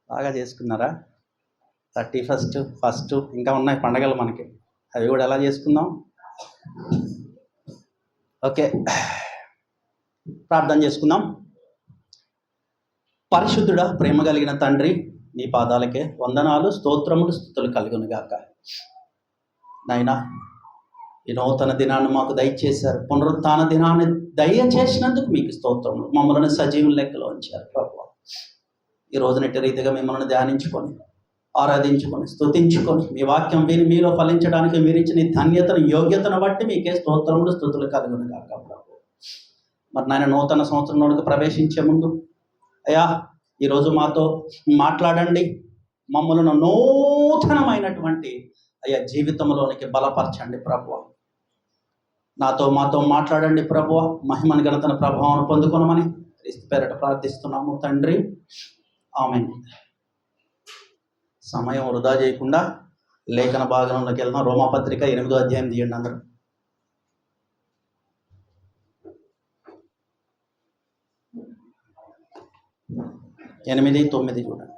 బాగా చేసుకున్నారా? 31st, first ఇంకా ఉన్నాయి పండగలు మనకి, అవి కూడా ఎలా చేసుకుందాం? ఓకే, ప్రార్థన చేసుకుందాం. పరిశుద్ధుడా, ప్రేమ కలిగిన తండ్రి, నీ పాదాలకే వందనాలు, స్తోత్రములు, స్తుతులు కలుగునుగాక. నాయనా, ఈ నూతన దినాన్ని మాకు దయచేశారు, పునరుత్థాన దినాన్ని దయచేసినందుకు మీకు స్తోత్రములు. మమ్మల్ని సజీవుల లెక్కలో ఉంచారు ప్రభువా. ఈ రోజునట్టి రీతిగా మిమ్మల్ని ధ్యానించుకొని, ఆరాధించుకొని, స్తుతించుకొని, మీ వాక్యం విని మీలో ఫలించడానికి మీరు ఇచ్చిన ధన్యతను, యోగ్యతను బట్టి మీకే స్తోత్రములు, స్తుతులు కలుగునుగాక ప్రభు. మరి నాయన, నూతన సంవత్సరంలోనికి ప్రవేశించే ముందు అయ్యా, ఈరోజు మాతో మాట్లాడండి. మమ్మల్ని నూతనమైనటువంటి అయ్యా జీవితంలోనికి బలపరచండి ప్రభువా. మాతో మాట్లాడండి ప్రభువా. మహిమను ఘనతను ప్రభావం పొందుకొనమని క్రీస్తు పేరట ప్రార్థిస్తున్నాము తండ్రి, ఆమేన్. సమయం వృధా చేయకుండా లేఖన భాగంలోకి వెళ్దాం. రోమాపత్రిక 8వ అధ్యాయం తీయండి అందరూ. 8, 9 చూడండి.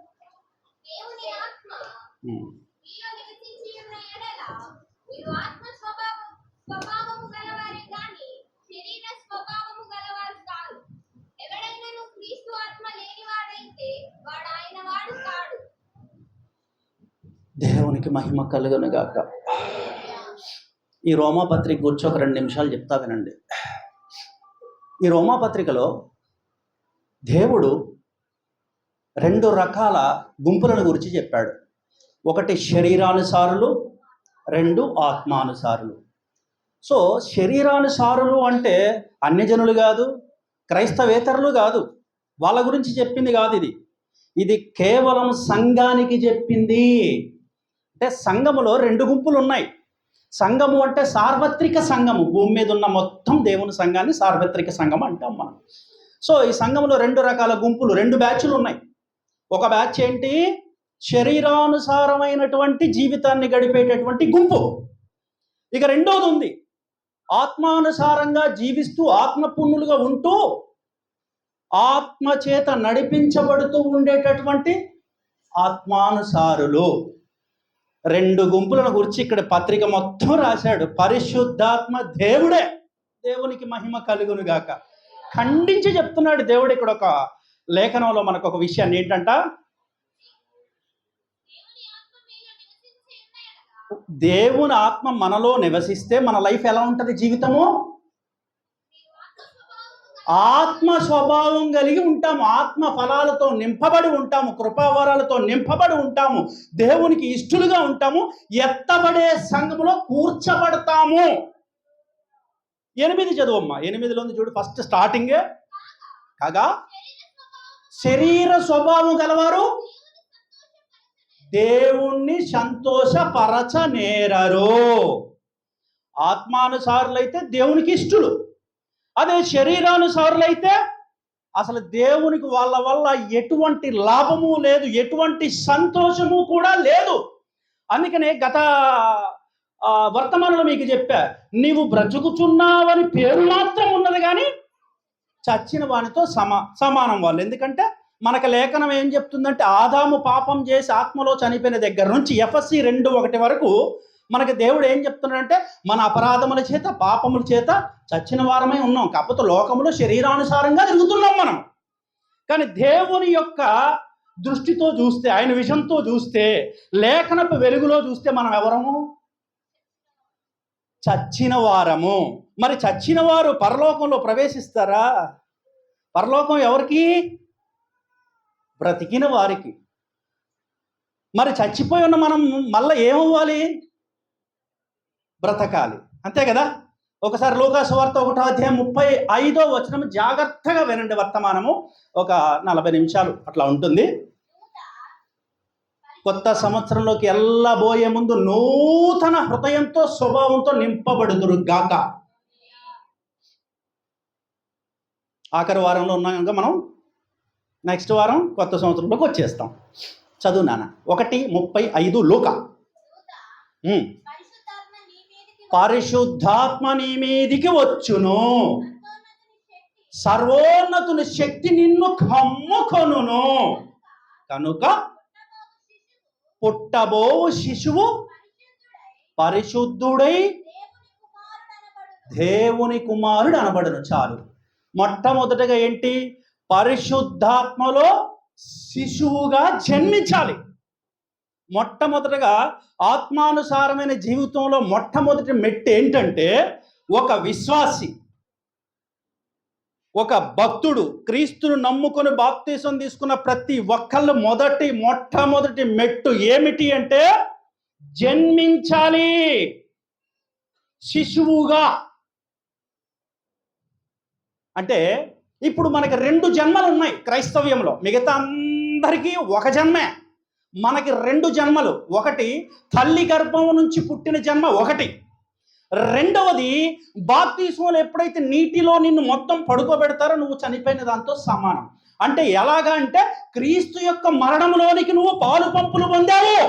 దేవునికి మహిమ కలుగునుగాక. ఈ రోమాపత్రిక గురించి ఒక 2 నిమిషాలు చెప్తా వినండి. ఈ రోమాపత్రికలో దేవుడు 2 రకాల గుంపులను గురించి చెప్పాడు. ఒకటి శరీరానుసారులు, 2 ఆత్మానుసారులు. సో శరీరానుసారులు అంటే అన్యజనులు కాదు, క్రైస్తవేతరులు కాదు, వాళ్ళ గురించి చెప్పింది కాదు. ఇది కేవలం సంఘానికి చెప్పింది. అంటే సంఘములో 2 గుంపులు ఉన్నాయి. సంఘము అంటే సార్వత్రిక సంఘము, భూమి మీద ఉన్న మొత్తం దేవుని సంఘాన్ని సార్వత్రిక సంఘం అంటాం మనం. సో ఈ సంఘంలో 2 రకాల గుంపులు, 2 బ్యాచ్లు ఉన్నాయి. ఒక బ్యాచ్ ఏంటి? శరీరానుసారమైనటువంటి జీవితాన్ని గడిపేటటువంటి గుంపు. ఇక రెండోది ఉంది, ఆత్మానుసారంగా జీవిస్తూ ఆత్మపుణ్యులుగా ఉంటూ ఆత్మ చేత నడిపించబడుతూ ఉండేటటువంటి ఆత్మానుసారులు. 2 గుంపులను గురించి ఇక్కడ పత్రిక మొత్తం రాశాడు. పరిశుద్ధాత్మ దేవుడే, దేవునికి మహిమ కలుగునుగాక, ఖండించి చెప్తున్నాడు దేవుడు. ఇక్కడ ఒక లేఖనంలో మనకు ఒక విషయాన్ని ఏంటంట, దేవుని ఆత్మ మనలో నివసిస్తే మన లైఫ్ ఎలా ఉంటుంది? జీవితము ఆత్మ స్వభావం కలిగి ఉంటాము, ఆత్మ ఫలాలతో నింపబడి ఉంటాము, కృపావరాలతో నింపబడి ఉంటాము, దేవునికి ఇష్టలుగా ఉంటాము, ఎత్తబడే సంఘములో కూర్చబడతాము. 8 చదువమ్మా. 8లో చూడు, ఫస్ట్ స్టార్టింగే. కాగా శరీర స్వభావం గలవారు దేవుణ్ణి సంతోషపరచనేరరు. ఆత్మానుసారులైతే దేవునికి ఇష్టలు, అదే శరీరానుసారులైతే అసలు దేవునికి వాళ్ళ వల్ల ఎటువంటి లాభము లేదు, ఎటువంటి సంతోషము కూడా లేదు. అందుకనే గత వర్తమానంలో మీకు చెప్పా, నీవు బ్రతుకుచున్నావని పేరు మాత్రం ఉన్నది కానీ చచ్చిన వానితో సమానం వాళ్ళు. ఎందుకంటే మనకు లేఖనం ఏం చెప్తుందంటే, ఆదాము పాపం చేసి ఆత్మలో చనిపోయిన దగ్గర నుంచి ఎఫ్ఎస్సి 2:1 వరకు మనకి దేవుడు ఏం చెప్తున్నాడంటే, మన అపరాధముల చేత పాపముల చేత చచ్చిన వారమై ఉన్నాం. కాకపోతే లోకములో శరీరానుసారంగా తిరుగుతున్నాం మనం. కానీ దేవుని యొక్క దృష్టితో చూస్తే, ఆయన విషయంతో చూస్తే, లేఖనపు వెలుగులో చూస్తే మనం ఎవరము? చచ్చిన వారము. మరి చచ్చిన వారు పరలోకంలో ప్రవేశిస్తారా? పరలోకం ఎవరికి? బ్రతికిన వారికి. మరి చచ్చిపోయి ఉన్న మనం మళ్ళీ ఏమవ్వాలి? బ్రతకాలి, అంతే కదా? ఒకసారి లూకాసు వార్త 1వ అధ్యాయం 35వ వచనం జాగ్రత్తగా వినండి. వర్తమానము ఒక 40 నిమిషాలు అట్లా ఉంటుంది. కొత్త సంవత్సరంలోకి వెళ్ళబోయే ముందు నూతన హృదయంతో, స్వభావంతో నింపబడుదురు గాక. ఆఖరి వారంలో ఉన్నాం కనుక మనం నెక్స్ట్ వారం కొత్త సంవత్సరంలోకి వచ్చేస్తాం. చదువు నాన్న. 1:35 లూకా. పరిశుద్ధాత్మ నీ మీదికి వచ్చును, సర్వోన్నతుని శక్తి నిన్ను కమ్ముకొనును, కనుక పుట్టబోవు శిశువు పరిశుద్ధుడై దేవుని కుమారుడు అనబడును. చాలు. మొట్టమొదటగా ఏంటి? పరిశుద్ధాత్మలో శిశువుగా జన్మించాలి. మొట్టమొదటగా ఆత్మానుసారమైన జీవితంలో మొట్టమొదటి మెట్టు ఏంటంటే, ఒక విశ్వాసి, ఒక భక్తుడు, క్రీస్తును నమ్ముకొని బాప్తీసం తీసుకున్న ప్రతి ఒక్కళ్ళు మొట్టమొదటి మెట్టు ఏమిటి అంటే జన్మించాలి శిశువుగా. అంటే ఇప్పుడు మనకి 2 జన్మలు ఉన్నాయి క్రైస్తవ్యంలో. మిగతా అందరికీ ఒక జన్మే, మనకి 2 జన్మలు. ఒకటి తల్లి గర్భం నుంచి పుట్టిన జన్మ ఒకటి. రెండవది బాప్తీసంలో ఎప్పుడైతే నీటిలో నిన్ను మొత్తం పడుకోబెడతారో నువ్వు చనిపోయిన దాంతో సమానం. అంటే ఎలాగా అంటే క్రీస్తు యొక్క మరణంలోనికి నువ్వు పాలు పంపులు పొందావు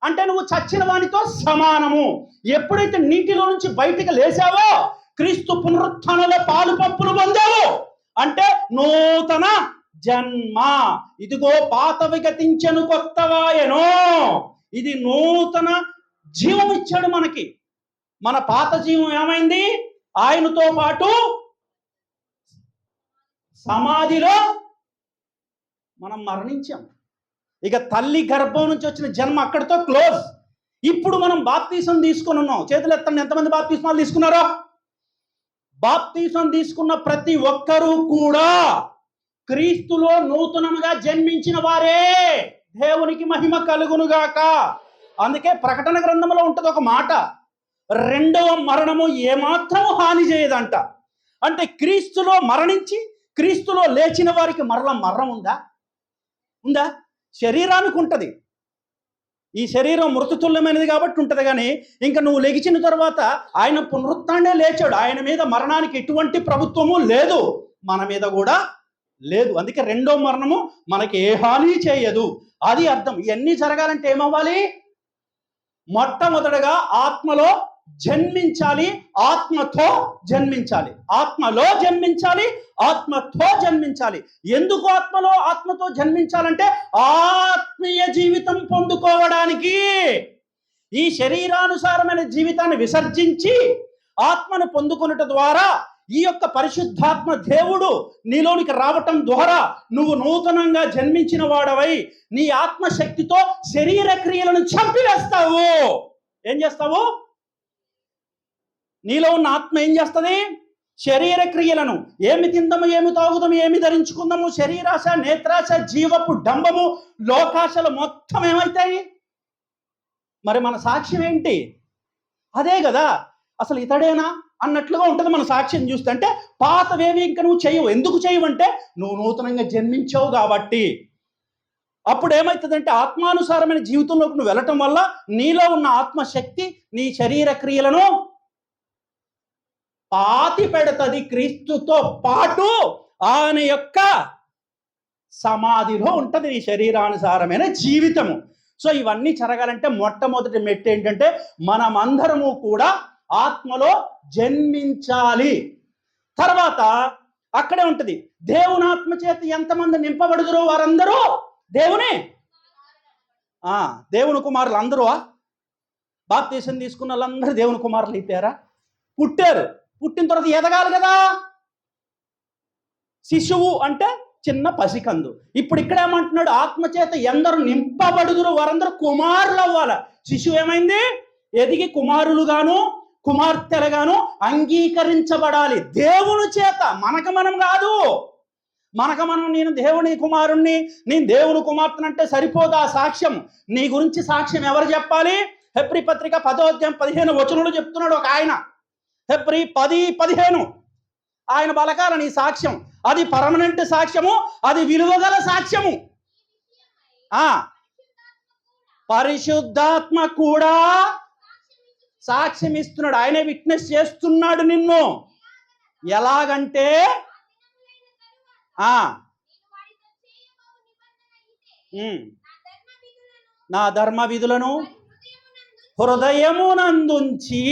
అంటే నువ్వు చచ్చిన వానితో సమానము. ఎప్పుడైతే నీటిలో నుంచి బయటికి లేచావో క్రీస్తు పునరుత్థానంలో పాలు పంపులు పొందావు అంటే నూతన జన్మ. ఇదిగో పాతవి గతించెను కొత్తవాయెను. ఇది నూతన జీవం ఇచ్చాడు మనకి. మన పాత జీవం ఏమైంది? ఆయనతో పాటు సమాధిలో మనం మరణించాం. ఇక తల్లి గర్భం నుంచి వచ్చిన జన్మ అక్కడితో క్లోజ్. ఇప్పుడు మనం బాప్తీసం తీసుకుని ఉన్నాం. చేతులు ఎత్తండి, ఎంతమంది బాప్తీసాలు తీసుకున్నారో? బాప్తీసం తీసుకున్న ప్రతి ఒక్కరూ కూడా క్రీస్తులో నూతనముగా జన్మించిన వారే. దేవునికి మహిమ కలుగునుగాక. అందుకే ప్రకటన గ్రంథంలో ఉంటుంది ఒక మాట, రెండవ మరణము ఏమాత్రం హాని చేయదంట. అంటే క్రీస్తులో మరణించి క్రీస్తులో లేచిన వారికి మరణం ఉందా? శరీరానికి ఉంటుంది. ఈ శరీరం మృతతుల్యమైనది కాబట్టి ఉంటుంది. కానీ ఇంకా నువ్వు లెగిచిన తర్వాత ఆయన పునరుత్థానే లేచాడు. ఆయన మీద మరణానికి ఎటువంటి ప్రభుత్వము లేదు, మన మీద కూడా లేదు. అందుకే రెండో మరణము మనకి ఏ హాని చేయదు. అది అర్థం. ఇవన్నీ జరగాలంటే ఏమవ్వాలి? మొట్టమొదటగా ఆత్మలో జన్మించాలి, ఆత్మతో జన్మించాలి. ఆత్మలో జన్మించాలి, ఆత్మతో జన్మించాలి. ఎందుకు ఆత్మతో జన్మించాలంటే ఆత్మీయ జీవితం పొందుకోవడానికి. ఈ శరీరానుసారమైన జీవితాన్ని విసర్జించి ఆత్మను పొందుకొనుట ద్వారా ఈ యొక్క పరిశుద్ధాత్మ దేవుడు నీలోనికి రావటం ద్వారా నువ్వు నూతనంగా జన్మించిన వాడవై నీ ఆత్మశక్తితో శరీర క్రియలను చంపివేస్తావు. ఏం చేస్తావు? నీలో ఉన్న ఆత్మ ఏం చేస్తుంది? శరీర క్రియలను, ఏమి తిందము, ఏమి తాగుదాము, ఏమి ధరించుకుందాము, శరీరాశ, నేత్రాశ, జీవపు డంబము, లోకాశలు మొత్తం ఏమవుతాయి? మరి మన సాక్ష్యం ఏంటి? అదే కదా. అసలు ఇతడేనా అన్నట్లుగా ఉంటుంది మన సాక్ష్యం చూస్తే. అంటే పాతవేవి ఇంకా నువ్వు చేయవు. ఎందుకు చేయవంటే నువ్వు నూతనంగా జన్మించావు కాబట్టి. అప్పుడు ఏమవుతుందంటే ఆత్మానుసారమైన జీవితంలోకి నువ్వు వెళ్ళటం వల్ల నీలో ఉన్న ఆత్మశక్తి నీ శరీర క్రియలను పాతి పెడతది. క్రీస్తుతో పాటు ఆయన యొక్క సమాధిలో ఉంటుంది ఈ శరీరానుసారమైన జీవితము. సో ఇవన్నీ జరగాలంటే మొట్టమొదటి మెట్టు ఏంటంటే మనమందరము కూడా ఆత్మలో జన్మించాలి. తర్వాత అక్కడే ఉంటుంది దేవుని ఆత్మ చేత ఎంతమంది నింపబడుదురో వారందరూ దేవుని కుమారులు. అందరూ బాప్తీసం తీసుకున్న వాళ్ళందరూ దేవుని కుమారులు అయిపోయారా? పుట్టిన తర్వాత ఎదగాలి కదా. శిశువు అంటే చిన్న పసికందు. ఇప్పుడు ఇక్కడ ఏమంటున్నాడు? ఆత్మచేత ఎందరు నింపబడుదురు వారందరూ కుమారులు అవ్వాలి. శిశువు ఏమైంది? ఎదిగి కుమారులుగాను కుమార్తెలుగాను అంగీకరించబడాలి దేవుని చేత. మనకు మనం కాదు. నేను దేవుని కుమారుణ్ణి, నేను దేవుని కుమార్తెనంటే సరిపోదా సాక్ష్యం? నీ గురించి సాక్ష్యం ఎవరు చెప్పాలి? హెబ్రీ పత్రిక 10వ అధ్యాయం 15వ వచనంలో చెప్తున్నాడు ఒక ఆయన. హెబ్రీ 10:15 ఆయన బలకాలని సాక్ష్యం. అది పర్మనెంట్ సాక్ష్యము, అది విలువగల సాక్ష్యము. పరిశుద్ధాత్మ కూడా సాక్ష్యం ఇస్తున్నాడు. ఆయనే విట్నెస్ చేస్తున్నాడు నిన్ను. ఎలాగంటే నా ధర్మ విధులను హృదయమునందుంచి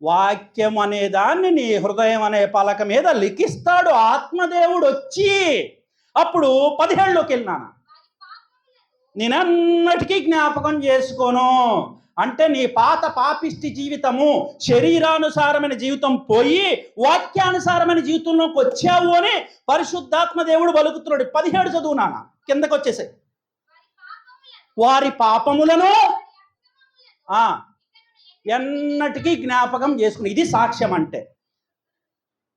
వాక్యం అనే దాన్ని నీ హృదయం అనే పలక మీద లిఖిస్తాడు ఆత్మదేవుడు వచ్చి. అప్పుడు 17లోకి వెళ్ళినాను. నేనన్నటికీ జ్ఞాపకం చేసుకోను. అంటే నీ పాత పాపిష్టి జీవితము, శరీరానుసారమైన జీవితం పోయి వాక్యానుసారమైన జీవితంలోకి వచ్చావు అని పరిశుద్ధాత్మ దేవుడు పలుకుతున్నాడు. 17 చదువు నాన్న, కిందకు వచ్చేసాయి. వారి పాపములను ఎన్నటికీ జ్ఞాపకం చేసుకుని, ఇది సాక్ష్యం. అంటే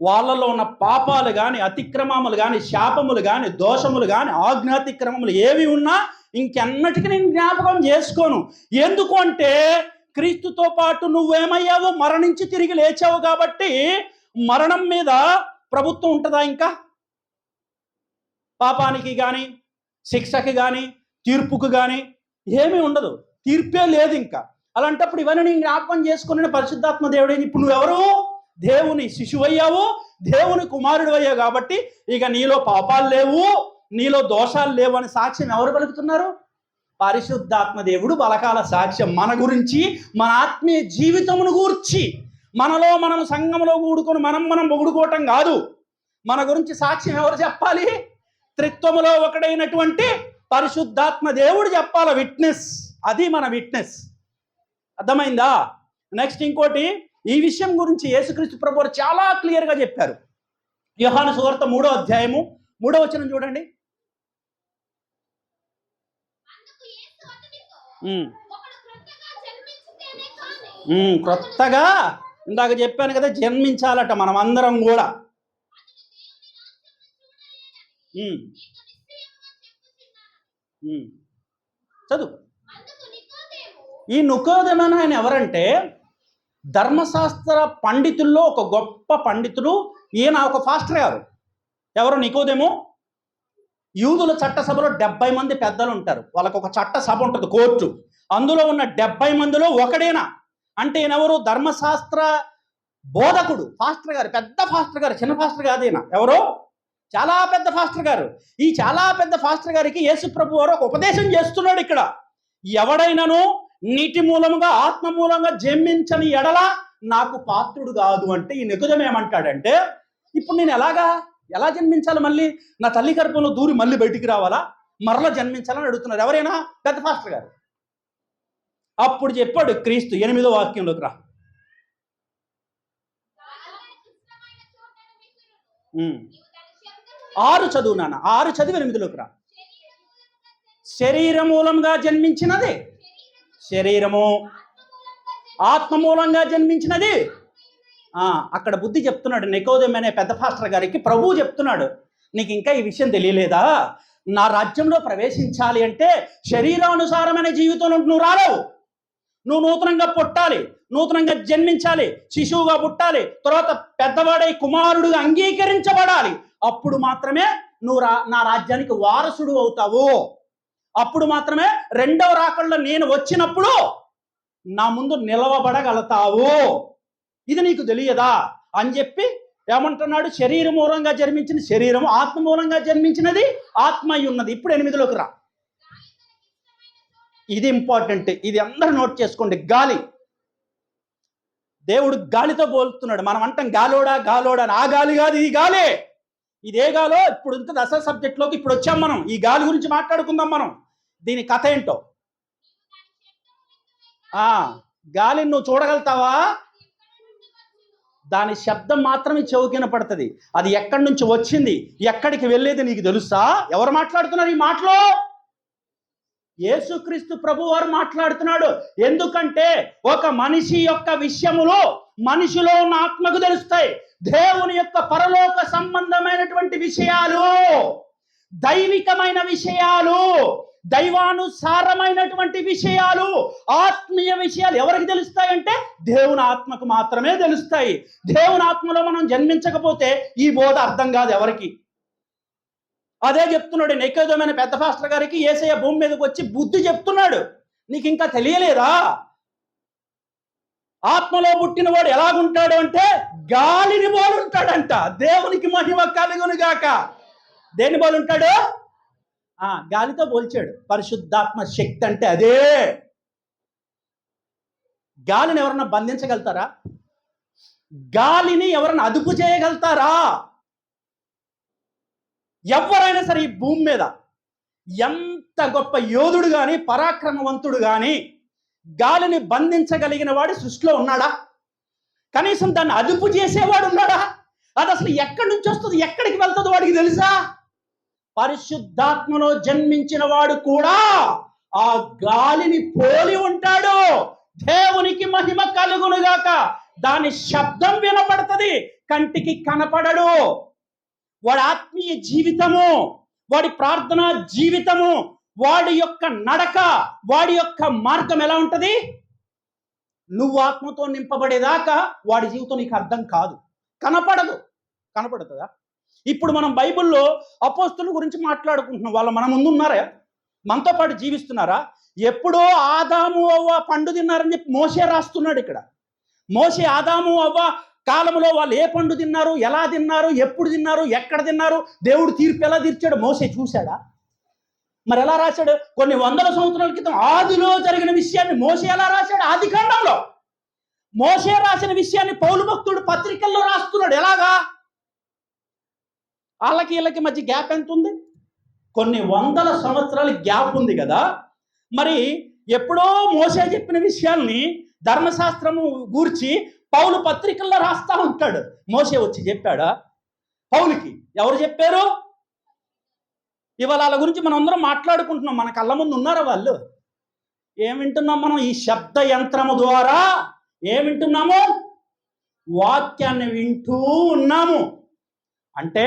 వాళ్ళలో ఉన్న పాపాలు కానీ, అతిక్రమములు కానీ, శాపములు కానీ, దోషములు కానీ, ఆజ్ఞాతిక్రమములు ఏవి ఉన్నా ఇంకెన్నటికీ నేను జ్ఞాపకం చేసుకోను. ఎందుకు అంటే క్రీస్తుతో పాటు నువ్వేమయ్యావు? మరణించి తిరిగి లేచావు. కాబట్టి మరణం మీద ప్రభుత్వం ఉంటుందా? ఇంకా పాపానికి కానీ, శిక్షకి కానీ, తీర్పుకు కానీ ఏమీ ఉండదు. తీర్పే లేదు ఇంకా. అలాంటప్పుడు ఇవన్నీ నేను జ్ఞాపకం చేసుకుని పరిశుద్ధాత్మ దేవుడు, ఇప్పుడు నువ్వెవరు? దేవుని శిశువయ్యావు, దేవుని కుమారుడు అయ్యావు. కాబట్టి ఇక నీలో పాపాలు లేవు, నీలో దోషాలు లేవు అని సాక్ష్యం ఎవరు పలుకుతున్నారు? పరిశుద్ధాత్మ దేవుడు బలకాల సాక్ష్యం మన గురించి, మన ఆత్మీయ జీవితమును గూర్చి. మనలో మనం సంఘంలో కూడుకొని మనం పొగుడుకోవటం కాదు. మన గురించి సాక్ష్యం ఎవరు చెప్పాలి? త్రిత్వములో ఒకడైనటువంటి పరిశుద్ధాత్మ దేవుడు చెప్పాలి. విట్నెస్, అది మన విట్నెస్. అర్థమైందా? నెక్స్ట్ ఇంకోటి, ఈ విషయం గురించి యేసుక్రీస్తు ప్రభువారు చాలా క్లియర్గా చెప్పారు. యోహాను సువార్త 3వ అధ్యాయము 3వ వచనం చూడండి. క్రొత్తగా, ఇందాక చెప్పాను కదా, జన్మించాలట మనం అందరం కూడా. చదువు. ఈ నికోదేము ఆయన ఎవరంటే ధర్మశాస్త్ర పండితుల్లో ఒక గొప్ప పండితుడు. ఈయన ఒక ఫాస్టర్ గారు. ఎవరు? నికోదేము. యూదుల చట్టసభలో 70 మంది పెద్దలు ఉంటారు. వాళ్ళకు ఒక చట్ట సభ ఉంటుంది, కోర్టు. అందులో ఉన్న 70 మందిలో ఒకడేనా అంటే ఈయనెవరు? ధర్మశాస్త్ర బోధకుడు, ఫాస్టర్ గారు, పెద్ద ఫాస్టర్ గారు, చిన్న ఫాస్టర్ కాదు ఈయన. ఎవరో చాలా పెద్ద ఫాస్టర్ గారు. ఈ చాలా పెద్ద ఫాస్టర్ గారికి యేసు ప్రభు వారు ఒక ఉపదేశం చేస్తున్నాడు ఇక్కడ. ఎవడైనాను నీటి మూలముగా ఆత్మ మూలంగా జన్మించని ఎడల నాకు పాత్రుడు కాదు అంటే, ఈ నికోదేము ఏమంటాడంటే, ఇప్పుడు నేను ఎలా జన్మించాలి? మళ్ళీ నా తల్లి గర్భంలో దూరి మళ్ళీ బయటికి రావాలా? మరలా జన్మించాలని అడుగుతున్నారు. ఎవరైనా? పెద్ద ఫాస్టర్ గారు. అప్పుడు చెప్పాడు క్రీస్తు 8వ వాక్యంలోకి రా. 6 చదువు నాన్న, 6 చదివి 8లోకి రా. శరీర మూలంగా జన్మించినది శరీరము, ఆత్మ మూలంగా జన్మించినది. అక్కడ బుద్ధి చెప్తున్నాడు నికోదేము అనే పెద్ద ఫాస్టర్ గారికి. ప్రభువు చెప్తున్నాడు, నీకు ఇంకా ఈ విషయం తెలియలేదా? నా రాజ్యంలో ప్రవేశించాలి అంటే శరీరానుసారమైన జీవితంలో నువ్వు రాలేవు. నువ్వు నూతనంగా పుట్టాలి, నూతనంగా జన్మించాలి, శిశువుగా పుట్టాలి, తర్వాత పెద్దవాడై కుమారుడుగా అంగీకరించబడాలి. అప్పుడు మాత్రమే నువ్వు నా రాజ్యానికి వారసుడు అవుతావు. అప్పుడు మాత్రమే రెండవ రాకడలో నేను వచ్చినప్పుడు నా ముందు నిలవబడగలుగుతావు. ఇది నీకు తెలియదా అని చెప్పి ఏమంటున్నాడు? శరీర మూలంగా జన్మించిన శరీరము, ఆత్మ మూలంగా జన్మించినది ఆత్మ అయి ఉన్నది. ఇప్పుడు 8లోకి రా. ఇది ఇంపార్టెంట్, ఇది అందరూ నోట్ చేసుకోండి. గాలి. దేవుడు గాలితో పోలుతున్నాడు. మనం అంటాం గాలోడా గాలోడా, ఆ గాలి కాదు, ఈ గాలి. ఇదే గాలో ఇప్పుడు ఇంత అసలు సబ్జెక్ట్లోకి ఇప్పుడు వచ్చాం మనం. ఈ గాలి గురించి మాట్లాడుకుందాం మనం. దీని కథ ఏంటో. గాలిని నువ్వు చూడగలుగుతావా? దాని శబ్దం మాత్రమే చెవుకిన పడుతుంది. అది ఎక్కడి నుంచి వచ్చింది, ఎక్కడికి వెళ్ళేది నీకు తెలుసా? ఎవరు మాట్లాడుతున్నారు ఈ మాటలో? యేసుక్రీస్తు ప్రభు వారు మాట్లాడుతున్నాడు. ఎందుకంటే ఒక మనిషి యొక్క విషయములో మనిషిలో ఉన్న ఆత్మకు తెలుస్తాయి. దేవుని యొక్క పరలోక సంబంధమైనటువంటి విషయాలు, దైవికమైన విషయాలు, దైవానుసారమైనటువంటి విషయాలు, ఆత్మీయ విషయాలు ఎవరికి తెలుస్తాయంటే దేవుని ఆత్మకు మాత్రమే తెలుస్తాయి. దేవుని ఆత్మలో మనం జన్మించకపోతే ఈ బోధ అర్థం కాదు ఎవరికి. అదే చెప్తున్నాడు నికోదేము అనే పెద్ద ఫాస్టర్ గారికి. యేసయ్య భూమి మీదకి వచ్చి బుద్ధి చెప్తున్నాడు. నీకు ఇంకా తెలియలేదా? ఆత్మలో పుట్టినవాడు ఎలాగుంటాడు అంటే గాలిని పోలుంటాడంట. దేవునికి మహిమ కలుగును గాక. దేని పోలుంటాడు? గాలితో పోల్చాడు. పరిశుద్ధాత్మ శక్తి అంటే అదే. గాలిని ఎవరన్నా బంధించగలుగుతారా? గాలిని ఎవరన్నా అదుపు చేయగలుగుతారా? ఎవరైనా సరే ఈ భూమి మీద ఎంత ఎంత గొప్ప యోధుడు కానీ పరాక్రమవంతుడు కానీ గాలిని బంధించగలిగిన వాడు సృష్టిలో ఉన్నాడా? కనీసం దాన్ని అదుపు చేసేవాడు ఉన్నాడా? అది అసలు ఎక్కడి నుంచి వస్తుంది, ఎక్కడికి వెళ్తుందో వాడికి తెలుసా? పరిశుద్ధాత్మలో జన్మించిన వాడు కూడా ఆ గాలిని పోలి ఉంటాడు. దేవునికి మహిమ కలుగునుగాక. దాని శబ్దం వినపడుతుంది, కంటికి కనపడడు. వాడి ఆత్మీయ జీవితము, వాడి ప్రార్థనా జీవితము, వాడి యొక్క నడక, వాడి యొక్క మార్గం ఎలా ఉంటది? నువ్వు ఆత్మతో నింపబడేదాకా వాడి జీవితం నీకు అర్థం కాదు, కనపడదు. కనపడుతుందా? ఇప్పుడు మనం బైబిల్లో అపోస్తుల గురించి మాట్లాడుకుంటున్నాం. వాళ్ళ మన ముందు ఉన్నారా? మనతో పాటు జీవిస్తున్నారా? ఎప్పుడో ఆదాము అవ్వ పండు తిన్నారని చెప్పి మోషే రాస్తున్నాడు ఇక్కడ. మోషే ఆదాము అవ్వ కాలంలో వాళ్ళు ఏ పండు తిన్నారు, ఎలా తిన్నారు, ఎప్పుడు తిన్నారు, ఎక్కడ తిన్నారు, దేవుడు తీర్పు ఎలా తీర్చాడు మోషే చూశాడా? మరి ఎలా రాశాడు? కొన్ని వందల సంవత్సరాల క్రితం ఆదిలో జరిగిన విషయాన్ని మోషే ఎలా రాశాడు? ఆది కాండంలో. మోషే రాసిన విషయాన్ని పౌలు భక్తుడు పత్రికల్లో రాస్తున్నాడు. ఎలాగా? వాళ్ళకి వీళ్ళకి మధ్య గ్యాప్ ఎంత ఉంది? కొన్ని వందల సంవత్సరాల గ్యాప్ ఉంది కదా. మరి ఎప్పుడో మోషే చెప్పిన విషయాల్ని ధర్మశాస్త్రము గూర్చి పౌలు పత్రికల్లో రాస్తా ఉంటాడు. మోషే వచ్చి చెప్పాడా పౌలుకి? ఎవరు చెప్పారు? ఇవాళ వాళ్ళ గురించి మనం అందరం మాట్లాడుకుంటున్నాం. మన కళ్ళ ముందు ఉన్నారా వాళ్ళు? ఏం వింటున్నాం మనం? ఈ శబ్ద యంత్రము ద్వారా ఏం వింటున్నాము? వాక్యాన్ని వింటూ ఉన్నాము. అంటే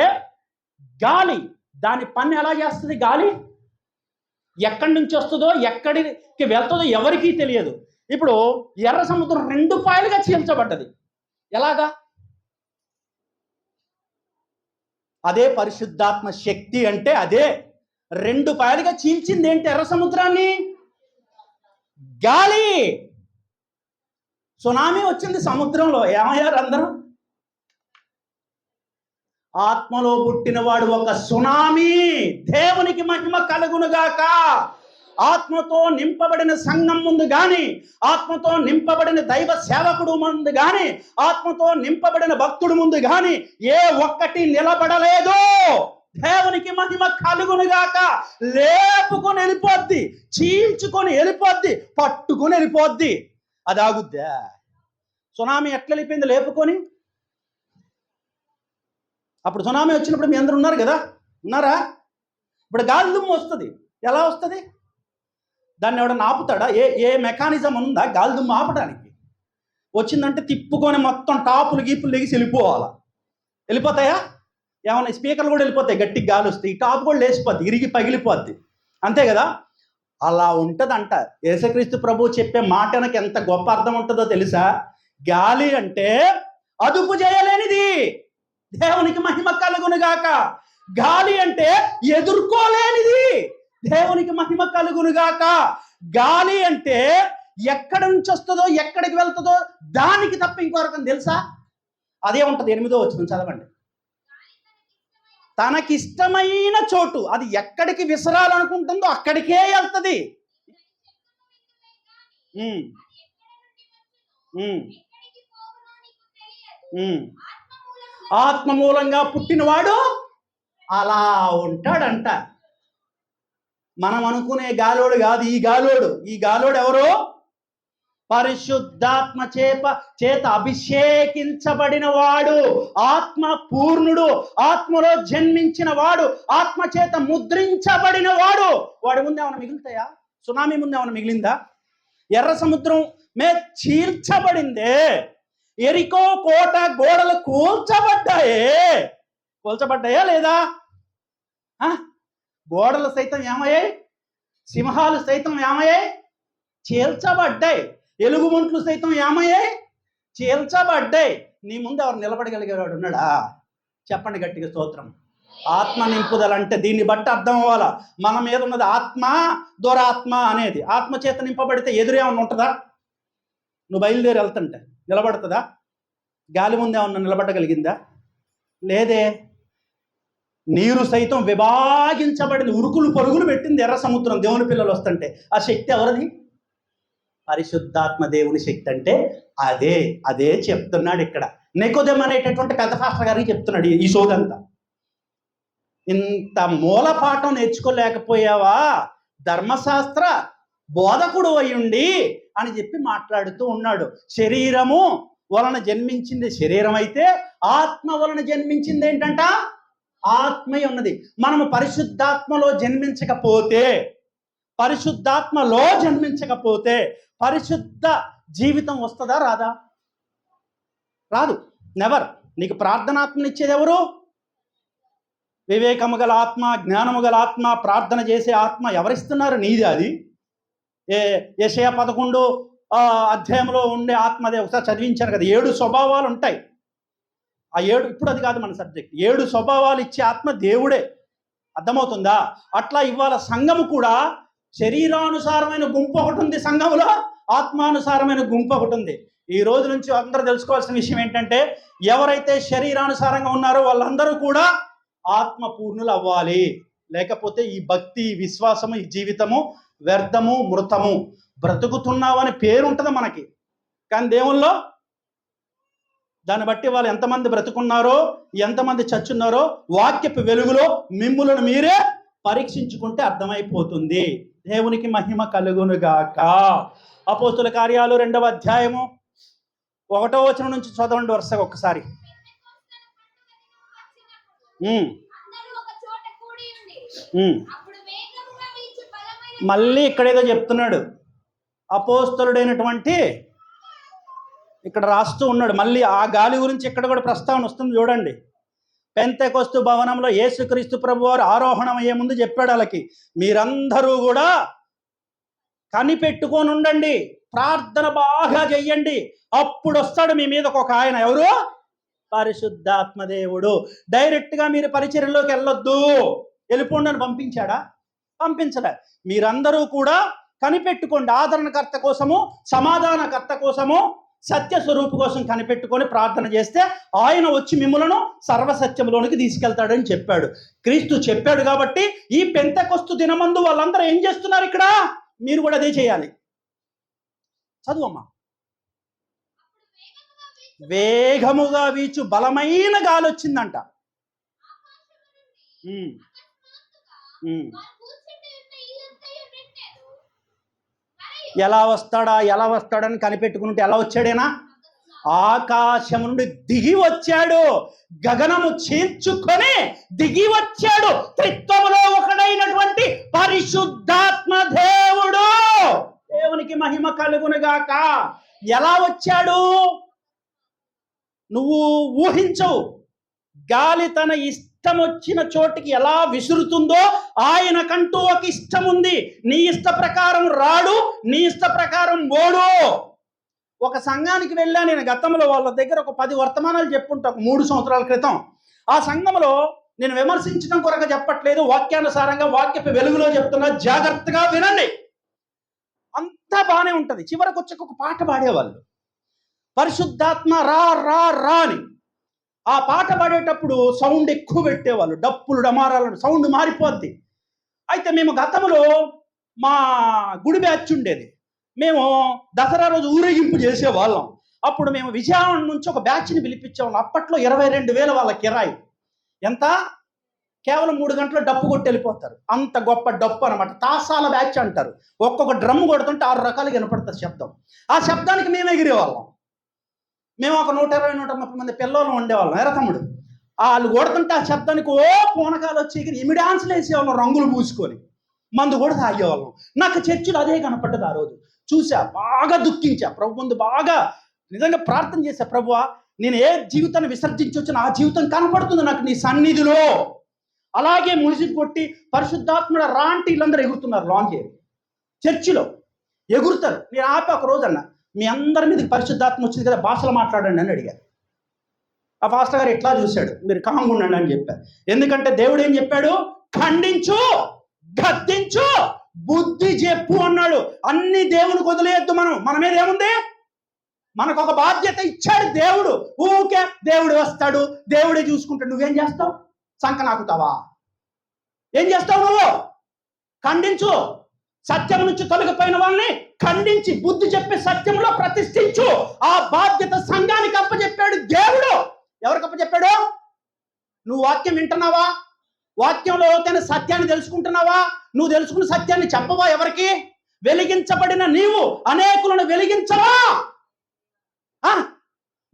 గాలి దాని పని ఎలా చేస్తుంది? గాలి ఎక్కడి నుంచి వస్తుందో, ఎక్కడికి వెళ్తుందో ఎవరికీ తెలియదు. ఇప్పుడు ఎర్ర సముద్రం 2 పాయలుగా చీల్చబడ్డది. ఎలాగా? అదే పరిశుద్ధాత్మ శక్తి అంటే అదే. 2 పాయలుగా చీల్చింది ఏంటి ఎర్ర సముద్రాన్ని? గాలి. సునామీ వచ్చింది సముద్రంలో. ఏమయ్యారు అందరూ? ఆత్మలో పుట్టినవాడు ఒక సునామీ. దేవునికి మహిమ కలుగునుగాక. ఆత్మతో నింపబడిన సంఘం ముందు గాని, ఆత్మతో నింపబడిన దైవ సేవకుడు ముందు గాని, ఆత్మతో నింపబడిన భక్తుడు ముందు గాని ఏ ఒక్కటి నిలబడలేదు. దేవునికి మహిమ కలుగునుగాక. లేపుకొని వెళ్ళిపోద్ది, చీల్చుకొని వెళ్ళిపోద్ది, పట్టుకొని వెళ్ళిపోద్ది. అది ఆగుద్దా? సునామీ ఎట్లా వెళ్ళిపోయింది లేపుకొని? అప్పుడు సునామీ వచ్చినప్పుడు మీ అందరూ ఉన్నారు కదా, ఉన్నారా? ఇప్పుడు గాలి దుమ్ము వస్తుంది. ఎలా వస్తుంది? దాన్ని ఎవడన్నా ఆపుతాడా? ఏ మెకానిజం ఉందా గాలి దుమ్ము ఆపడానికి? వచ్చిందంటే తిప్పుకొని మొత్తం టాపులు గీపులు లెగిసి వెళ్ళిపోవాలా? వెళ్ళిపోతాయా? ఏమన్నా స్పీకర్లు కూడా వెళ్ళిపోతాయి. గట్టికి గాలి వస్తే ఈ టాప్ కూడా లేచిపోద్ది, ఇరిగి పగిలిపోద్ది. అంతే కదా? అలా ఉంటుందంట. యేసుక్రీస్తు ప్రభు చెప్పే మాట నాకు ఎంత గొప్ప అర్థం ఉంటుందో తెలుసా? గాలి అంటే అదుపు చేయలేనిది. దేవునికి మహిమ కలుగునుగాక. గాలి అంటే ఎదుర్కోలేనిది. దేవునికి మహిమ కలుగునుగాక. గాలి అంటే ఎక్కడి నుంచి వస్తుందో, ఎక్కడికి వెళ్తుందో దానికి తప్ప ఇంకొరకం తెలుసా? అదే ఉంటుంది. 8వ వచనం చదవండి. తనకిష్టమైన చోటు, అది ఎక్కడికి విసరాలనుకుంటుందో అక్కడికే వెళ్తుంది. ఆత్మ మూలంగా పుట్టినవాడు అలా ఉంటాడంట. మనం అనుకునే గాలోడు కాదు ఈ గాలోడు. ఈ గాలోడు ఎవరు? పరిశుద్ధాత్మ చేత అభిషేకించబడిన వాడు, ఆత్మ పూర్ణుడు, ఆత్మలో జన్మించిన వాడు, ఆత్మ చేత ముద్రించబడిన వాడు. వాడి ముందు ఏమైనా మిగులుతాయా? సునామీ ముందు ఏమైనా మిగిలిందా? ఎర్ర సముద్రం చీల్చబడిందే. ఎరికో కోట గోడలు కూల్చబడ్డాయా లేదా? గోడలు సైతం ఏమయ్యాయి? సింహాలు సైతం ఏమయ్యాయి? చీల్చబడ్డాయి. ఎలుగుబంట్లు సైతం ఏమయ్యాయి? చీల్చబడ్డాయి. నీ ముందు ఎవరు నిలబడగలిగేవాడు ఉన్నాడా? చెప్పండి గట్టిగా స్తోత్రం. ఆత్మ నింపుదల అంటే దీన్ని బట్టి అర్థం అవ్వాలా. మన మీద ఉన్నది ఆత్మ, దురాత్మ అనేది. ఆత్మ చేత నింపబడితే ఎదురేమన్నా ఉంటుందా? నువ్వు బయలుదేరి వెళ్తుంటే నిలబడుతుందా? గాలి ముందు ఏమన్నా నిలబడగలిగిందా? లేదే. నీరు సైతం విభాగించబడింది, ఉరుకులు పరుగులు పెట్టింది ఎర్ర సముద్రం దేవుని పిల్లలు వస్తుంటే. ఆ శక్తి ఎవరిది? పరిశుద్ధాత్మ దేవుని శక్తి అంటే అదే చెప్తున్నాడు ఇక్కడ. నికోదేము అనేటటువంటి పెద్ద పాస్టర్ గారికి చెప్తున్నాడు ఈ సోదంతా. ఇంత మూలపాఠం నేర్చుకోలేకపోయావా? ధర్మశాస్త్ర బోధకుడు అయ్యుండి అని చెప్పి మాట్లాడుతూ ఉన్నాడు. శరీరము వలన జన్మించింది శరీరం అయితే, ఆత్మ వలన జన్మించింది ఏంటంట? ఆత్మయ్య ఉన్నది. మనము పరిశుద్ధాత్మలో జన్మించకపోతే, పరిశుద్ధ జీవితం వస్తుందా? రాదా? రాదు. నెవర్. నీకు ప్రార్థనాత్మనిచ్చేది ఎవరు? వివేకము గల ఆత్మ, జ్ఞానము గల ఆత్మ, ప్రార్థన చేసే ఆత్మ ఎవరిస్తున్నారు? నీది. అది యెషయా 11 అధ్యాయంలో ఉండే ఆత్మదే. ఒకసారి చదివించాను కదా, 7 స్వభావాలు ఉంటాయి. ఆ 7, ఇప్పుడు అది కాదు మన సబ్జెక్ట్. 7 స్వభావాలు ఇచ్చే ఆత్మ దేవుడే. అర్థమవుతుందా? అట్లా ఇవాళ సంఘము కూడా శరీరానుసారమైన గుంపు ఒకటి ఉంది, సంఘములో ఆత్మానుసారమైన గుంపు ఒకటి ఉంది. ఈ రోజు నుంచి అందరూ తెలుసుకోవాల్సిన విషయం ఏంటంటే, ఎవరైతే శరీరానుసారంగా ఉన్నారో వాళ్ళందరూ కూడా ఆత్మ పూర్ణులు అవ్వాలి. లేకపోతే ఈ భక్తి, విశ్వాసము, ఈ జీవితము వ్యర్థము, మృతము. బ్రతుకుతున్నావని పేరు ఉంటుంది మనకి, కానీ దేవుల్లో దాన్ని బట్టి వాళ్ళు ఎంతమంది బ్రతుకున్నారో, ఎంతమంది చచ్చున్నారో వాక్యపు వెలుగులో మిమ్ములను మీరే పరీక్షించుకుంటే అర్థమైపోతుంది. దేవునికి మహిమ కలుగునుగాక. అపోస్తుల కార్యాలు 2వ అధ్యాయము 1వ వచనం నుంచి చదవండి వరుసగా ఒక్కసారి. మళ్ళీ ఇక్కడేదో చెప్తున్నాడు. అపోస్తలుడైనటువంటి ఇక్కడ రాస్తూ ఉన్నాడు. మళ్ళీ ఆ గాలి గురించి ఇక్కడ కూడా ప్రస్తావన వస్తుంది చూడండి. పెంతెకొస్తు భవనంలో యేసుక్రీస్తు ప్రభువారు ఆరోహణం అయ్యే ముందు చెప్పాడు వాళ్ళకి, మీరందరూ కూడా కనిపెట్టుకొని ఉండండి, ప్రార్థన బాగా చెయ్యండి, అప్పుడు వస్తాడు మీ మీదకు ఒక ఆయన. ఎవరు? పరిశుద్ధాత్మదేవుడు. డైరెక్ట్గా మీరు పరిచర్యలోకి వెళ్ళొద్దు, వెళ్ళిపోండి అని పంపించాడా? పంపించడా. మీరందరూ కూడా కనిపెట్టుకోండి, ఆదరణకర్త కోసము, సమాధానకర్త కోసము, సత్యస్వరూపు కోసం కనిపెట్టుకొని ప్రార్థన చేస్తే ఆయన వచ్చి మిమ్మలను సర్వసత్యంలోనికి తీసుకెళ్తాడని చెప్పాడు. క్రీస్తు చెప్పాడు కాబట్టి ఈ పెంతెకొస్తు దినమందు వాళ్ళందరూ ఏం చేస్తున్నారు? ఇక్కడ మీరు కూడా అదే చేయాలి. చదువమ్మా. వేగముగా వీచు బలమైన గాలి వచ్చిందంట. ఎలా వస్తాడని కనిపెట్టుకుంటే ఎలా వచ్చాడేనా? ఆకాశం నుండి దిగి వచ్చాడు, గగనము చీల్చుకొని దిగి వచ్చాడు. త్రిత్వములో ఒకడైనటువంటి పరిశుద్ధాత్మ దేవుడు. దేవునికి మహిమ కలుగునుగాక. ఎలా వచ్చాడు నువ్వు ఊహించవు. గాలి తన ఇష్టం వచ్చిన చోటికి ఎలా విసురుతుందో ఆయనకంటూ ఒక ఇష్టం ఉంది. నీ ఇష్ట ప్రకారం రాడు, నీ ఇష్ట ప్రకారం పోడు. ఒక సంఘానికి వెళ్ళా నేను గతంలో, వాళ్ళ దగ్గర ఒక 10 వర్తమానాలు చెప్పుంటా, ఒక 3 సంవత్సరాల క్రితం. ఆ సంఘంలో నేను విమర్శించడం కొరకు చెప్పట్లేదు, వాక్యానుసారంగా వాక్యపు వెలుగులో చెప్తున్నా, జాగ్రత్తగా వినండి. అంతా బాగానే ఉంటుంది. చివరికి వచ్చి ఒక పాట పాడేవాళ్ళు, పరిశుద్ధాత్మ రా రా రా అని. ఆ పాట పాడేటప్పుడు సౌండ్ ఎక్కువ పెట్టేవాళ్ళు, డప్పులు డమారాలను, సౌండ్ మారిపోద్ది. అయితే మేము గతంలో మా గుడి బ్యాచ్ ఉండేది, మేము దసరా రోజు ఊరేగింపు చేసేవాళ్ళం. అప్పుడు మేము విజయవాడ నుంచి ఒక బ్యాచ్ని పిలిపించేవాళ్ళం. అప్పట్లో 22,000 వాళ్ళ కిరాయి. ఎంత? కేవలం 3 గంటలు డప్పు కొట్టి వెళ్ళిపోతారు. అంత గొప్ప డప్పు అనమాట. తాసాల బ్యాచ్ అంటారు. ఒక్కొక్క డ్రమ్ము కొడుతుంటే 6 రకాలుగా వినపడుతుంది శబ్దం. ఆ శబ్దానికి మేము ఎగిరేవాళ్ళం. మేము ఒక 120-130 మంది పిల్లలు ఉండేవాళ్ళం. ఎరతమ్ముడు వాళ్ళు కొడుతుంటే ఆ శబ్దానికి పూనకాలు వచ్చి ఇమి డాన్సులు వేసేవాళ్ళం, రంగులు పూసుకొని. మందు కూడా తాగేవాళ్ళం. నాకు చర్చిలో అదే కనపడ్డది. ఆ రోజు చూసా, బాగా దుఃఖించా, ప్రభు ముందు బాగా నిజంగా ప్రార్థన చేశా. ప్రభువా, నేను ఏ జీవితాన్ని విసర్జించొచ్చు, ఆ జీవితం కనపడుతుంది నాకు నీ సన్నిధిలో. అలాగే మునిసిపి కొట్టి పరిశుద్ధాత్ముడ రా అంటే వీళ్ళందరూ ఎగురుతున్నారు. లాంచ్ చర్చిలో ఎగురుతారు. నేను ఆపి ఒక రోజు అన్న, మీ అందరి మీదకి పరిశుద్ధాత్మ వచ్చింది కదా, భాషలు మాట్లాడండి అని అడిగారు. ఆ పాస్టర్ గారు ఎట్లా చూశాడు, మీరు కామ్గా ఉండండి అని చెప్పారు. ఎందుకంటే దేవుడు ఏం చెప్పాడు? ఖండించు, గద్దించు, బుద్ధి చెప్పు అన్నాడు. అన్ని దేవునికి వదిలేయద్దు. మన మీద ఏముంది? మనకు ఒక బాధ్యత ఇచ్చాడు దేవుడు. ఊకే దేవుడు వస్తాడు, దేవుడే చూసుకుంటాడు. నువ్వేం చేస్తావు? సంక నాకుతావా? ఏం చేస్తావు నువ్వు? ఖండించు. సత్యం నుంచి తొలగిపోయిన వాళ్ళని ఖండించి బుద్ధి చెప్పి సత్యంలో ప్రతిష్ఠించు. ఆ బాధ్యత సంఘానికి అప్పచెప్పాడు దేవుడు. ఎవరికి అప్పచెప్పాడు? నువ్వు వాక్యం వింటున్నావా? వాక్యంలో లోతైన సత్యాన్ని తెలుసుకుంటున్నావా? నువ్వు తెలుసుకున్న సత్యాన్ని చెప్పవా ఎవరికి? వెలిగించబడిన నీవు అనేకులను వెలిగించవా?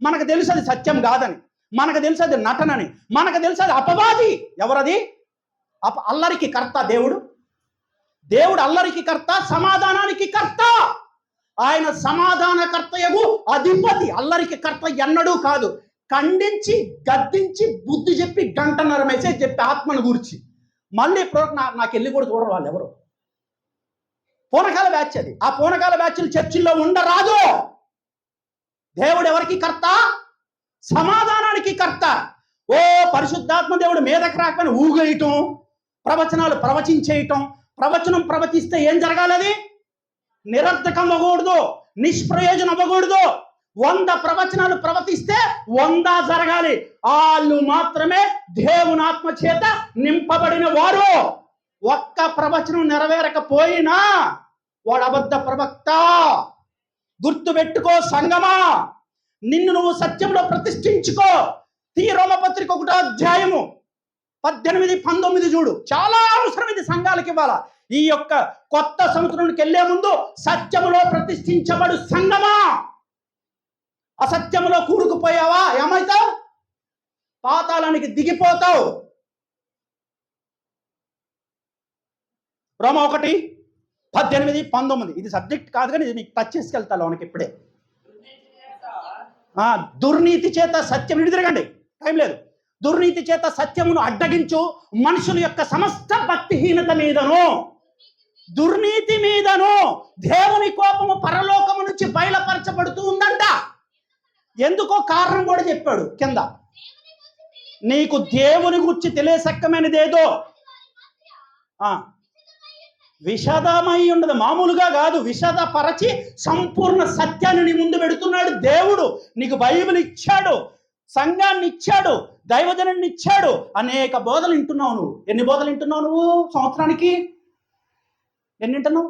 మనకు తెలుసు అది సత్యం కాదని, మనకు తెలుసు అది నటనని, మనకు తెలుసు అది అపవాది. ఎవరది? అల్లరికి కర్త దేవుడు. దేవుడు అల్లరికి కర్త, సమాధానానికి కర్త. ఆయన సమాధానకర్తయగు అధిపతి. అల్లరికి కర్త ఎన్నడూ కాదు. ఖండించి గద్దించి బుద్ధి చెప్పి గంటన్నర మెసేజ్ చెప్పి ఆత్మను గురించి మళ్ళీ నాకు వెళ్ళి కూడా చూడరు వాళ్ళు ఎవరు. పూనకాల బ్యాచ్ అది. ఆ పూనకాల బ్యాచ్లు చర్చిల్లో ఉండరాదు. దేవుడు ఎవరికి కర్త? సమాధానానికి కర్త. ఓ పరిశుద్ధాత్మ దేవుడు మీదకి రాకపోయినా ఊగేయటం, ప్రవచనాలు ప్రవచించేయటం. ప్రవచనం ప్రవచిస్తే ఏం జరగాలి? అది నిరర్థకం అవ్వకూడదు, నిష్ప్రయోజనం అవ్వకూడదు. 100 ప్రవచనాలు ప్రవచిస్తే 100 జరగాలి. వాళ్ళు మాత్రమే దేవుని ఆత్మ చేత నింపబడిన వారు. ఒక్క ప్రవచనం నెరవేరకపోయినా వాడు అబద్ధ ప్రవక్త. గుర్తుపెట్టుకో సంగమా, నిన్ను నువ్వు సత్యంలో ప్రతిష్ఠించుకో. రోమపత్రిక 1వ అధ్యాయము 18-19 చూడు. చాలా అవసరం ఇది సంఘాలకు ఇవ్వాలా. ఈ యొక్క కొత్త సంవత్సరానికి వెళ్లే ముందు సత్యములో ప్రతిష్ఠించబడు సంఘమా. అసత్యములో కూరుకుపోయావా ఏమైతావు? పాతాళానికి దిగిపోతావు. రోమ 1:18-19 ఇది సబ్జెక్ట్ కాదు కానీ ఇది నీకు టచ్ చేసుకెళ్తా లోనికి ఇప్పుడే. దుర్నీతి చేత సత్యం ఇటు తిరగండి, టైం లేదు. దుర్నీతి చేత సత్యమును అడ్డగించు మనుషుల యొక్క సమస్త భక్తిహీనత మీదను, దుర్నీతి మీదను దేవుని కోపము పరలోకము నుంచి బయలుపరచబడుతూ ఉందంట. ఎందుకో కారణం కూడా చెప్పాడు కింద. నీకు దేవుని గురించి తెలియసక్కమైనదేదో విషదమై ఉండదు, మామూలుగా కాదు. విషదపరచి సంపూర్ణ సత్యాన్ని నీ ముందు పెడుతున్నాడు దేవుడు. నీకు బైబిల్ ఇచ్చాడు, సంఘాన్ని ఇచ్చాడు, దైవజనాన్ని ఇచ్చాడు. అనేక బోధలు వింటున్నావు నువ్వు. ఎన్ని బోధలు వింటున్నావు నువ్వు సంవత్సరానికి? ఎన్ని వింటున్నావు?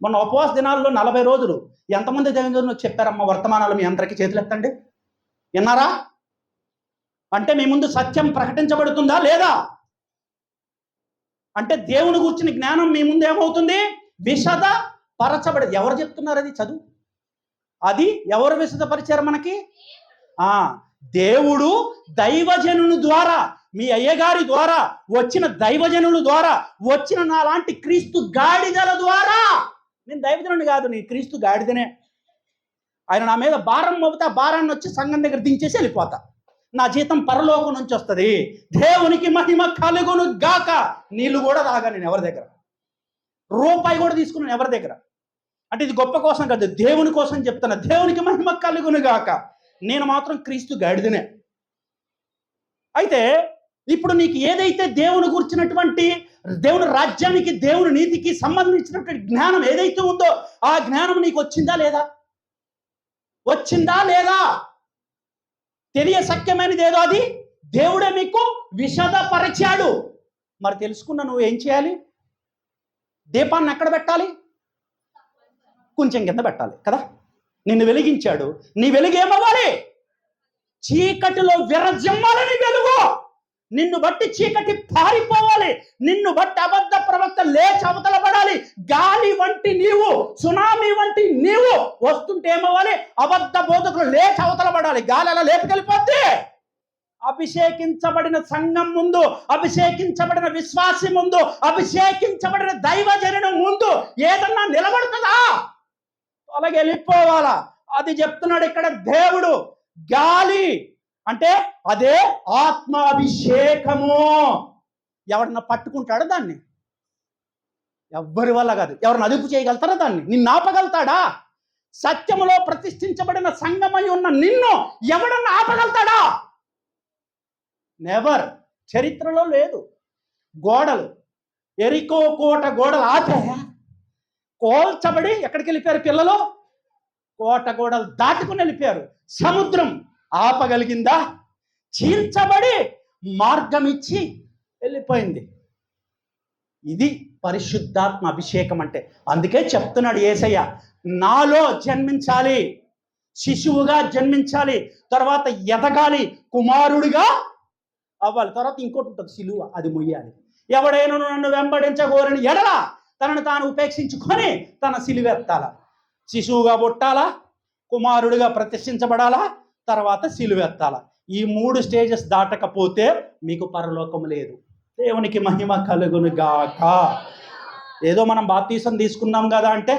మొన్న ఉపవాస దినాల్లో 40 రోజులు ఎంతమంది దైవజనులు చెప్పారమ్మా వర్తమానాలు? మీ అందరికీ చేతులు ఎత్తండి. విన్నారా? అంటే మీ ముందు సత్యం ప్రకటించబడుతుందా లేదా? అంటే దేవుని గురించిన జ్ఞానం మీ ముందు ఏమవుతుంది? విశద పరచబడి. ఎవరు చెప్తున్నారు? అది చదువు. అది ఎవరు విశదపరిచారు మనకి? దేవుడు దైవజనుని ద్వారా, మీ అయ్యగారి ద్వారా, వచ్చిన దైవజనుల ద్వారా, వచ్చిన నాలాంటి క్రీస్తు గాడిదల ద్వారా. నేను దైవజనుని కాదు, నీ క్రీస్తు గాడిదనే. ఆయన నా మీద భారం మోపుతా, భారాన్ని వచ్చి సంఘం దగ్గర దించేసి వెళ్ళిపోతా. నా జీతం పరలోకం నుంచి వస్తుంది. దేవునికి మహిమ కలుగును గాక. నీళ్ళు కూడా తాగా నేను ఎవరి దగ్గర, రూపాయి కూడా తీసుకున్నాను ఎవరి దగ్గర. అంటే ఇది గొప్ప కోసం కాదు, దేవుని కోసం చెప్తున్నా. దేవునికి మహిమ కలుగును గాక. నేను మాత్రం క్రీస్తు గాడిదనే. అయితే ఇప్పుడు నీకు ఏదైతే దేవుని గురించినటువంటి, దేవుని రాజ్యానికి, దేవుని నీతికి సంబంధించినటువంటి జ్ఞానం ఏదైతే ఉందో ఆ జ్ఞానం నీకు వచ్చిందా లేదా? వచ్చిందా లేదా? తెలియసఖ్యమైనది ఏదో అది దేవుడే మీకు విశదపరిచాడు. మరి తెలుసుకున్న నువ్వు ఏం చేయాలి? దీపాన్ని ఎక్కడ పెట్టాలి? కొంచెం కింద పెట్టాలి కదా. నిన్ను వెలిగించాడు, నీ వెలుగు ఏమవ్వాలి? చీకటిలో విరజిమ్మాలని వెలుగు. నిన్ను బట్టి చీకటి పారిపోవాలి. నిన్ను బట్టి అబద్ధ ప్రవక్త లేచి అవతల పడాలి. గాలి వంటి నీవు, సునామీ వంటి నీవు వస్తుంటే ఏమవ్వాలి? అబద్ధ బోధకులు లేచి అవతల పడాలి. గాలి అలా లేపుకెళ్ళిపోద్ది. అభిషేకించబడిన సంఘం ముందు, అభిషేకించబడిన విశ్వాసి ముందు, అభిషేకించబడిన దైవజనుని ముందు ఏదన్నా నిలబడుతుందా? అలాగే వెళ్ళిపోవాలా. అది చెప్తున్నాడు ఇక్కడ దేవుడు. గాలి అంటే అదే ఆత్మాభిషేకము. ఎవరన్నా పట్టుకుంటాడా దాన్ని? ఎవ్వరి వల్ల కాదు. ఎవరిని అదుపు చేయగలుగుతారా దాన్ని? నిన్ను ఆపగలుగుతాడా? సత్యములో ప్రతిష్ఠించబడిన సంఘమై ఉన్న నిన్ను ఎవడన్నా ఆపగలుగుతాడా? నెవర్. చరిత్రలో లేదు. గోడలు, ఎరికో కోట గోడలు ఆపాయా? కోల్చబడి ఎక్కడికి వెళ్ళిపోయారు పిల్లలు? కోట గోడలు దాటుకుని వెళ్ళిపోయారు. సముద్రం ఆపగలిగిందా? చీల్చబడి మార్గం ఇచ్చి వెళ్ళిపోయింది. ఇది పరిశుద్ధాత్మ అభిషేకం అంటే. అందుకే చెప్తున్నాడు యేసయ్య, నాలో జన్మించాలి, శిశువుగా జన్మించాలి, తర్వాత ఎదగాలి, కుమారుడిగా అవ్వాలి. తర్వాత ఇంకోటి ఉంటుంది సిలువ, అది మొయ్యాలి. ఎవడైనా నన్ను వెంబడించగోరని ఎడల తనను తాను ఉపేక్షించుకొని తన సిలువెత్తాల. శిశువుగా పుట్టాలా, కుమారుడిగా ప్రతిష్ఠించబడాలా, తర్వాత సిలువెత్తాల. ఈ 3 స్టేజెస్ దాటకపోతే మీకు పరలోకం లేదు. దేవునికి మహిమ కలుగును గాక. ఏదో మనం బాప్తీసం తీసుకున్నాం కదా అంటే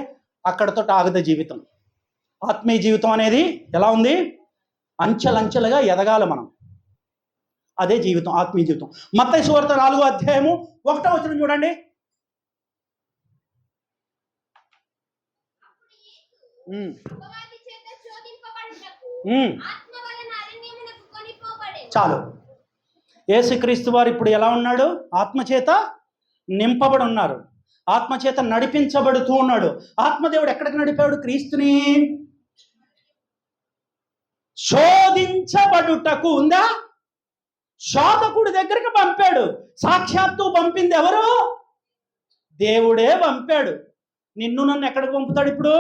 అక్కడతో ఆగదు జీవితం. ఆత్మీయ జీవితం అనేది ఎలా ఉంది? అంచెలంచెలుగా ఎదగాలి మనం. అదే జీవితం, ఆత్మీయ జీవితం. మత్తయి సువార్త 4వ అధ్యాయము 1వ వచనం చూడండి. చాలు. యేసుక్రీస్తు వారు ఇప్పుడు ఎలా ఉన్నాడు? ఆత్మచేత నింపబడి ఉన్నారు, ఆత్మచేత నడిపించబడుతూ ఉన్నాడు. ఆత్మదేవుడు ఎక్కడికి నడిపాడు? క్రీస్తుని శోధించబడుటకు ఉందా, శోధకుడి దగ్గరికి పంపాడు. సాక్షాత్తు పంపింది ఎవరు? దేవుడే పంపాడు. నిన్ను నన్ను ఎక్కడికి పంపుతాడు ఇప్పుడు?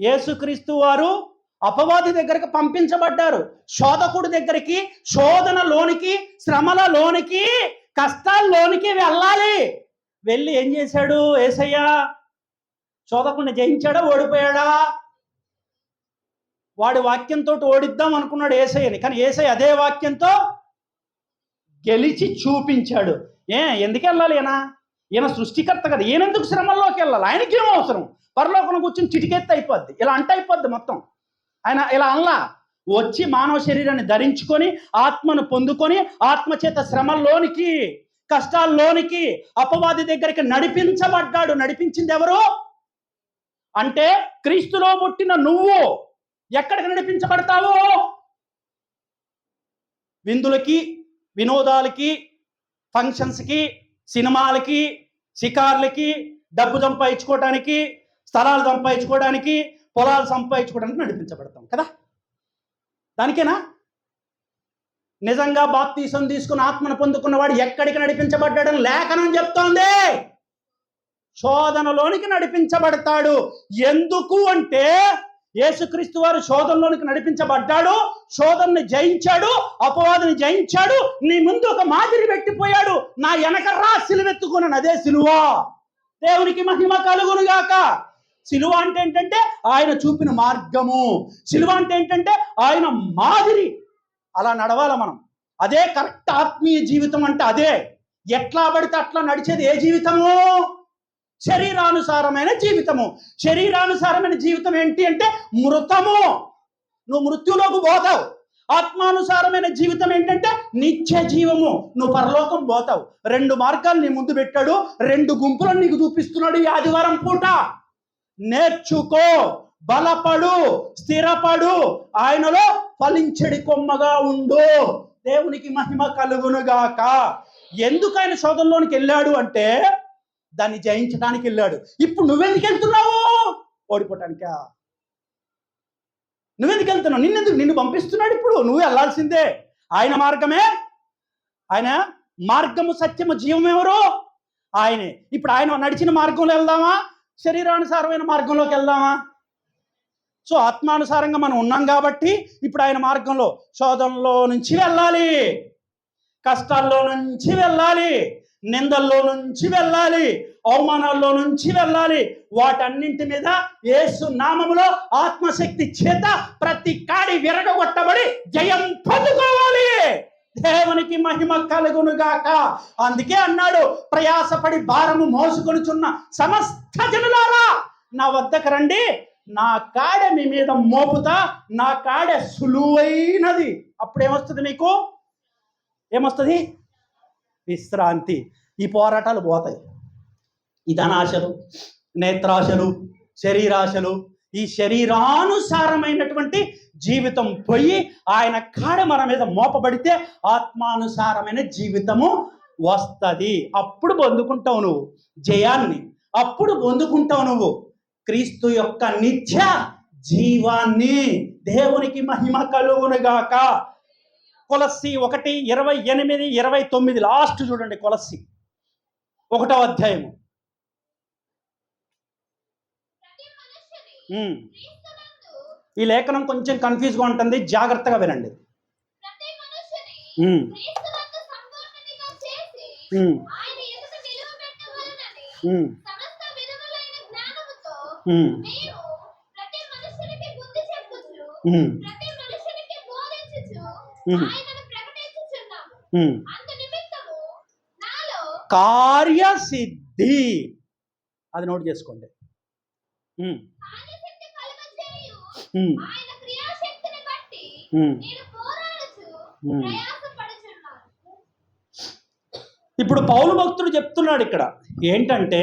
యేసుక్రీస్తు వారు అపవాది దగ్గరికి పంపించబడ్డారు. శోధకుడి దగ్గరికి, శోధనలోనికి, శ్రమలలోనికి, కష్టాల్లోనికి వెళ్ళాలి. వెళ్ళి ఏం చేశాడు యేసయ్య? శోధకుడిని జయించాడా, ఓడిపోయాడా? వాడి వాక్యంతో ఓడిద్దాం అనుకున్నాడు యేసయ్యని, కానీ యేసయ్య అదే వాక్యంతో గెలిచి చూపించాడు. ఎందుకు వెళ్ళాలి? ఈయన సృష్టికర్త కదా, ఈయనెందుకు శ్రమల్లోకి వెళ్ళాలి? ఆయనకి ఏం అవసరం? పరలోకం కూర్చొని చిటికెత్తి అయిపోద్ది, ఇలా అంట అయిపోద్ది మొత్తం. ఆయన ఇలా అనలా, వచ్చి మానవ శరీరాన్ని ధరించుకొని ఆత్మను పొందుకొని ఆత్మచేత శ్రమల్లోనికి, కష్టాల్లోనికి, అపవాది దగ్గరికి నడిపించబడ్డాడు. నడిపించింది ఎవరు అంటే క్రీస్తులో పుట్టిన నువ్వు. ఎక్కడికి నడిపించబడతావు? విందులకి, వినోదాలకి, ఫంక్షన్స్కి, సినిమాలకి, షికార్లకి, డబ్బు సంపాదించుకోవడానికి, స్థలాలు సంపాదించుకోవడానికి, పొలాలు సంపాదించుకోవడానికి నడిపించబడతాం కదా. దానికేనా? నిజంగా బాప్తీసం తీసుకుని ఆత్మను పొందుకున్నవాడు ఎక్కడికి నడిపించబడ్డాడని లేఖనం చెప్తోంది. శోధనలోనికి నడిపించబడతాడు. ఎందుకు అంటే యేసుక్రీస్తు వారు శోధనలోనికి నడిపించబడ్డాడు, శోధనని జయించాడు, అపవాదిని జయించాడు. నీ ముందు ఒక మాదిరి పెట్టిపోయాడు. నా వెనక రా, సిలువెత్తుకున్నాను, అదే సిలువ. దేవునికి మహిమ కలుగునుగాక. సిలువ అంటే ఏంటంటే ఆయన చూపిన మార్గము. సిలువ అంటే ఏంటంటే ఆయన మాదిరి. అలా నడవాల మనం. అదే కరెక్ట్ ఆత్మీయ జీవితం అంటే. అదే ఎట్లా పడితే అట్లా నడిచేది ఏ జీవితము? శరీరానుసారమైన జీవితము. శరీరానుసారమైన జీవితం ఏంటి అంటే మృతము. నువ్వు మృత్యులోకి పోతావు. ఆత్మానుసారమైన జీవితం ఏంటంటే నిత్య జీవము. నువ్వు పరలోకం పోతావు. 2 మార్గాలు నీ ముందు పెట్టాడు, 2 గుంపులను నీకు చూపిస్తున్నాడు ఈ ఆదివారం పూట. నేర్చుకో, బలపడు, స్థిరపడు, ఆయనలో ఫలించడి కొమ్మగా ఉండు. దేవునికి మహిమ కలుగునుగాక. ఎందుకు ఆయన శోధనలోనికి వెళ్ళాడు అంటే దాన్ని జయించడానికి వెళ్ళాడు. ఇప్పుడు నువ్వెందుకు వెళ్తున్నావు? ఓడిపోవటానికా? నువ్వెందుకు వెళ్తున్నావు? నిన్ను పంపిస్తున్నాడు. ఇప్పుడు నువ్వు వెళ్ళాల్సిందే. ఆయన మార్గమే. ఆయన మార్గము, సత్యము, జీవం ఎవరు? ఆయనే. ఇప్పుడు ఆయన నడిచిన మార్గంలో వెళ్దామా, శరీరానుసారమైన మార్గంలోకి వెళ్దామా? సో ఆత్మానుసారంగా మనం ఉన్నాం కాబట్టి ఇప్పుడు ఆయన మార్గంలో శోధనలో నుంచి వెళ్ళాలి, కష్టాల్లో నుంచి వెళ్ళాలి, నిందల్లో నుంచి వెళ్ళాలి, అవమానాల్లో నుంచి వెళ్ళాలి. వాటన్నింటి మీద యేసు నామములో ఆత్మశక్తి చేత ప్రతి కాడి విరగొట్టబడి జయం పొందుకోవాలి. దేవునికి మహిమ కలుగునుగాక. అందుకే అన్నాడు, ప్రయాసపడి భారము మోసుకొనుచున్న సమస్త జనులారా నా వద్దకు రండి, నా కాడె మీ మీద మోపుతా, నా కాడె సులువైనది. అప్పుడేమొస్తుంది? మీకు ఏమొస్తుంది? విశ్రాంతి. ఈ పోరాటాలు పోతాయి. ఈ ధనాశలు, నేత్రాశలు, శరీరాశలు, ఈ శరీరానుసారమైనటువంటి జీవితం పోయి ఆయన కాడ మన మీద మోపబడితే ఆత్మానుసారమైన జీవితము వస్తుంది. అప్పుడు పొందుకుంటావు నువ్వు జయాన్ని. అప్పుడు పొందుకుంటావు నువ్వు క్రీస్తు యొక్క నిత్య జీవాన్ని. దేవునికి మహిమ కలుగునుగాక. కొలస్సీ 1:28, 29 లాస్ట్ చూడండి. కొలస్సీ 1వ అధ్యాయము. ఈ లేఖనం కొంచెం కన్ఫ్యూజ్గా ఉంటుంది, జాగ్రత్తగా వినండి. క్రీస్తునందు సంపూర్ణునిగా చేసి ఆయన ఎదుట నిలువబెట్టవలెనని సమస్త విధములైన జ్ఞానముతో మీరు ప్రతి మనుషునికి బుద్ధి చెప్పుచు ప్రతి మనుషునికి బోధించుచు ఆయనను ప్రకటించుచున్నాము. అందు నిమిత్తము నాలో కార్యసిద్ధి, అది నోట్ చేసుకోండి. కార్యసిద్ధి కలుగజేయు ఆయన క్రియాశక్తిని బట్టి నేను పోరాడుచు ప్రయాసపడుచున్నాను. ఇప్పుడు పౌలు భక్తుడు చెప్తున్నాడు ఇక్కడ ఏంటంటే,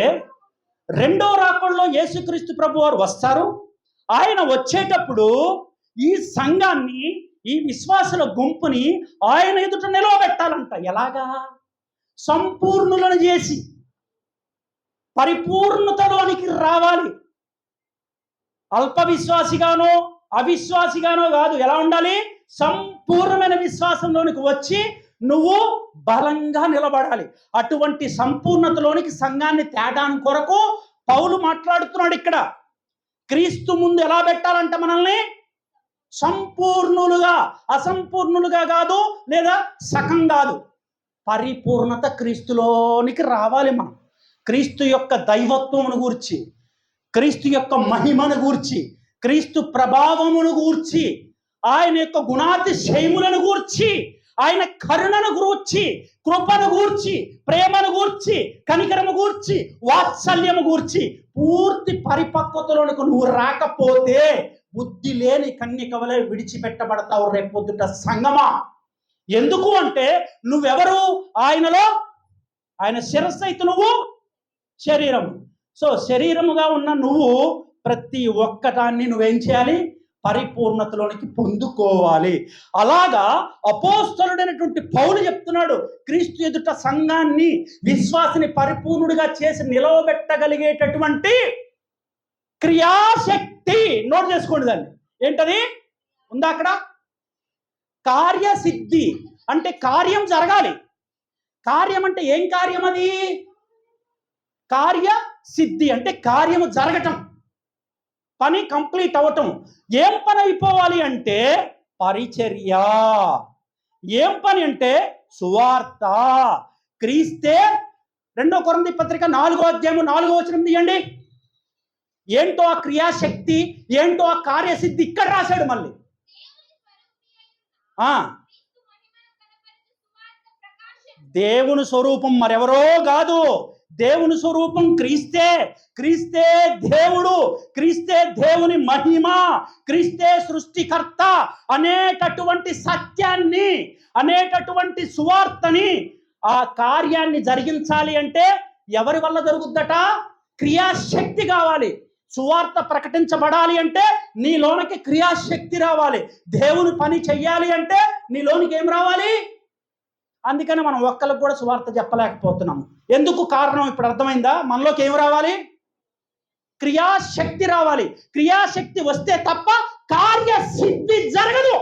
రెండో రాకడలో యేసుక్రీస్తు ప్రభు వారు వస్తారు. ఆయన వచ్చేటప్పుడు ఈ సంఘాన్ని, ఈ విశ్వాసుల గుంపుని ఆయన ఎదుట నిలవబెట్టాలంట. ఎలాగా? సంపూర్ణులను చేసి పరిపూర్ణతలోనికి రావాలి. అల్ప విశ్వాసిగానో అవిశ్వాసిగానో కాదు. ఎలా ఉండాలి? సంపూర్ణమైన విశ్వాసంలోనికి వచ్చి నువ్వు బలంగా నిలబడాలి. అటువంటి సంపూర్ణతలోనికి సంఘాన్ని తేడానికి కొరకు పౌలు మాట్లాడుతున్నాడు ఇక్కడ. క్రీస్తు ముందు ఎలా పెట్టాలంట మనల్ని? సంపూర్ణులుగా, అసంపూర్ణులుగా కాదు, లేదా సగం కాదు, పరిపూర్ణత క్రీస్తులోనికి రావాలి. మనం క్రీస్తు యొక్క దైవత్వమును గూర్చి, క్రీస్తు యొక్క మహిమను గూర్చి, క్రీస్తు ప్రభావమును గూర్చి, ఆయన యొక్క గుణాతిశయములను గూర్చి, ఆయన కరుణను గూర్చి, కృపను గూర్చి, ప్రేమను గూర్చి, కనికరము గూర్చి, వాత్సల్యము గూర్చి పూర్తి పరిపక్వతలోనికి నువ్వు రాకపోతే బుద్ధి లేని కన్యకవలే విడిచిపెట్టబడతావు రేపొద్దుట సంగమా. ఎందుకు అంటే నువ్వెవరు? ఆయనలో. ఆయన శిరస్సు అయితే నువ్వు శరీరము. సో శరీరముగా ఉన్న నువ్వు ప్రతి ఒక్కదాన్ని నువ్వేం చేయాలి? పరిపూర్ణతలోనికి పొందుకోవాలి. అలాగా అపోస్తలుడైనటువంటి పౌలు చెప్తున్నాడు, క్రీస్తు ఎదుట సంఘాన్ని, విశ్వాసిని పరిపూర్ణుడిగా చేసి నిలవబెట్టగలిగేటటువంటి క్రియాశక్తి. నోట్ చేసుకోండి దాన్ని. ఏంటది? ఉందా అక్కడ? కార్యసిద్ధి అంటే కార్యం జరగాలి. కార్యం అంటే ఏం కార్యం? అది కార్యసిద్ధి అంటే కార్యము జరగటం, పని కంప్లీట్ అవ్వటం. ఏం పని అయిపోవాలి అంటే పరిచర్య. ఏం పని అంటే సువార్త. క్రీస్తే 2 కొరింథీ పత్రిక 4వ అధ్యాయము 4వ వచనం తీయండి. ఏంటో ఆ క్రియాశక్తి, ఏంటో ఆ కార్యసిద్ధి ఇక్కడ రాశాడు. మళ్ళీ దేవుని స్వరూపం మరెవరో కాదు, దేవుని స్వరూపం క్రీస్తే. క్రీస్తే దేవుడు, క్రీస్తే దేవుని మహిమ, క్రీస్తే సృష్టికర్త అనేటటువంటి సత్యాన్ని, అనేటటువంటి సువార్తని, ఆ కార్యాన్ని జరిగించాలి అంటే ఎవరి వల్ల జరుగుద్దట? క్రియాశక్తి కావాలి. సువార్త ప్రకటించబడాలి అంటే నీలోనికి క్రియాశక్తి రావాలి. దేవుని పని చెయ్యాలి అంటే నీలోనికి ఏం రావాలి? అందుకని మనం ఒక్కరికి కూడా సువార్త చెప్పలేకపోతున్నాము. ఎందుకు కారణం ఇప్పుడు అర్థమైందా? మనలోకి ఏం రావాలి? క్రియాశక్తి రావాలి. క్రియాశక్తి వస్తే తప్ప కార్యసిద్ధి జరగదు.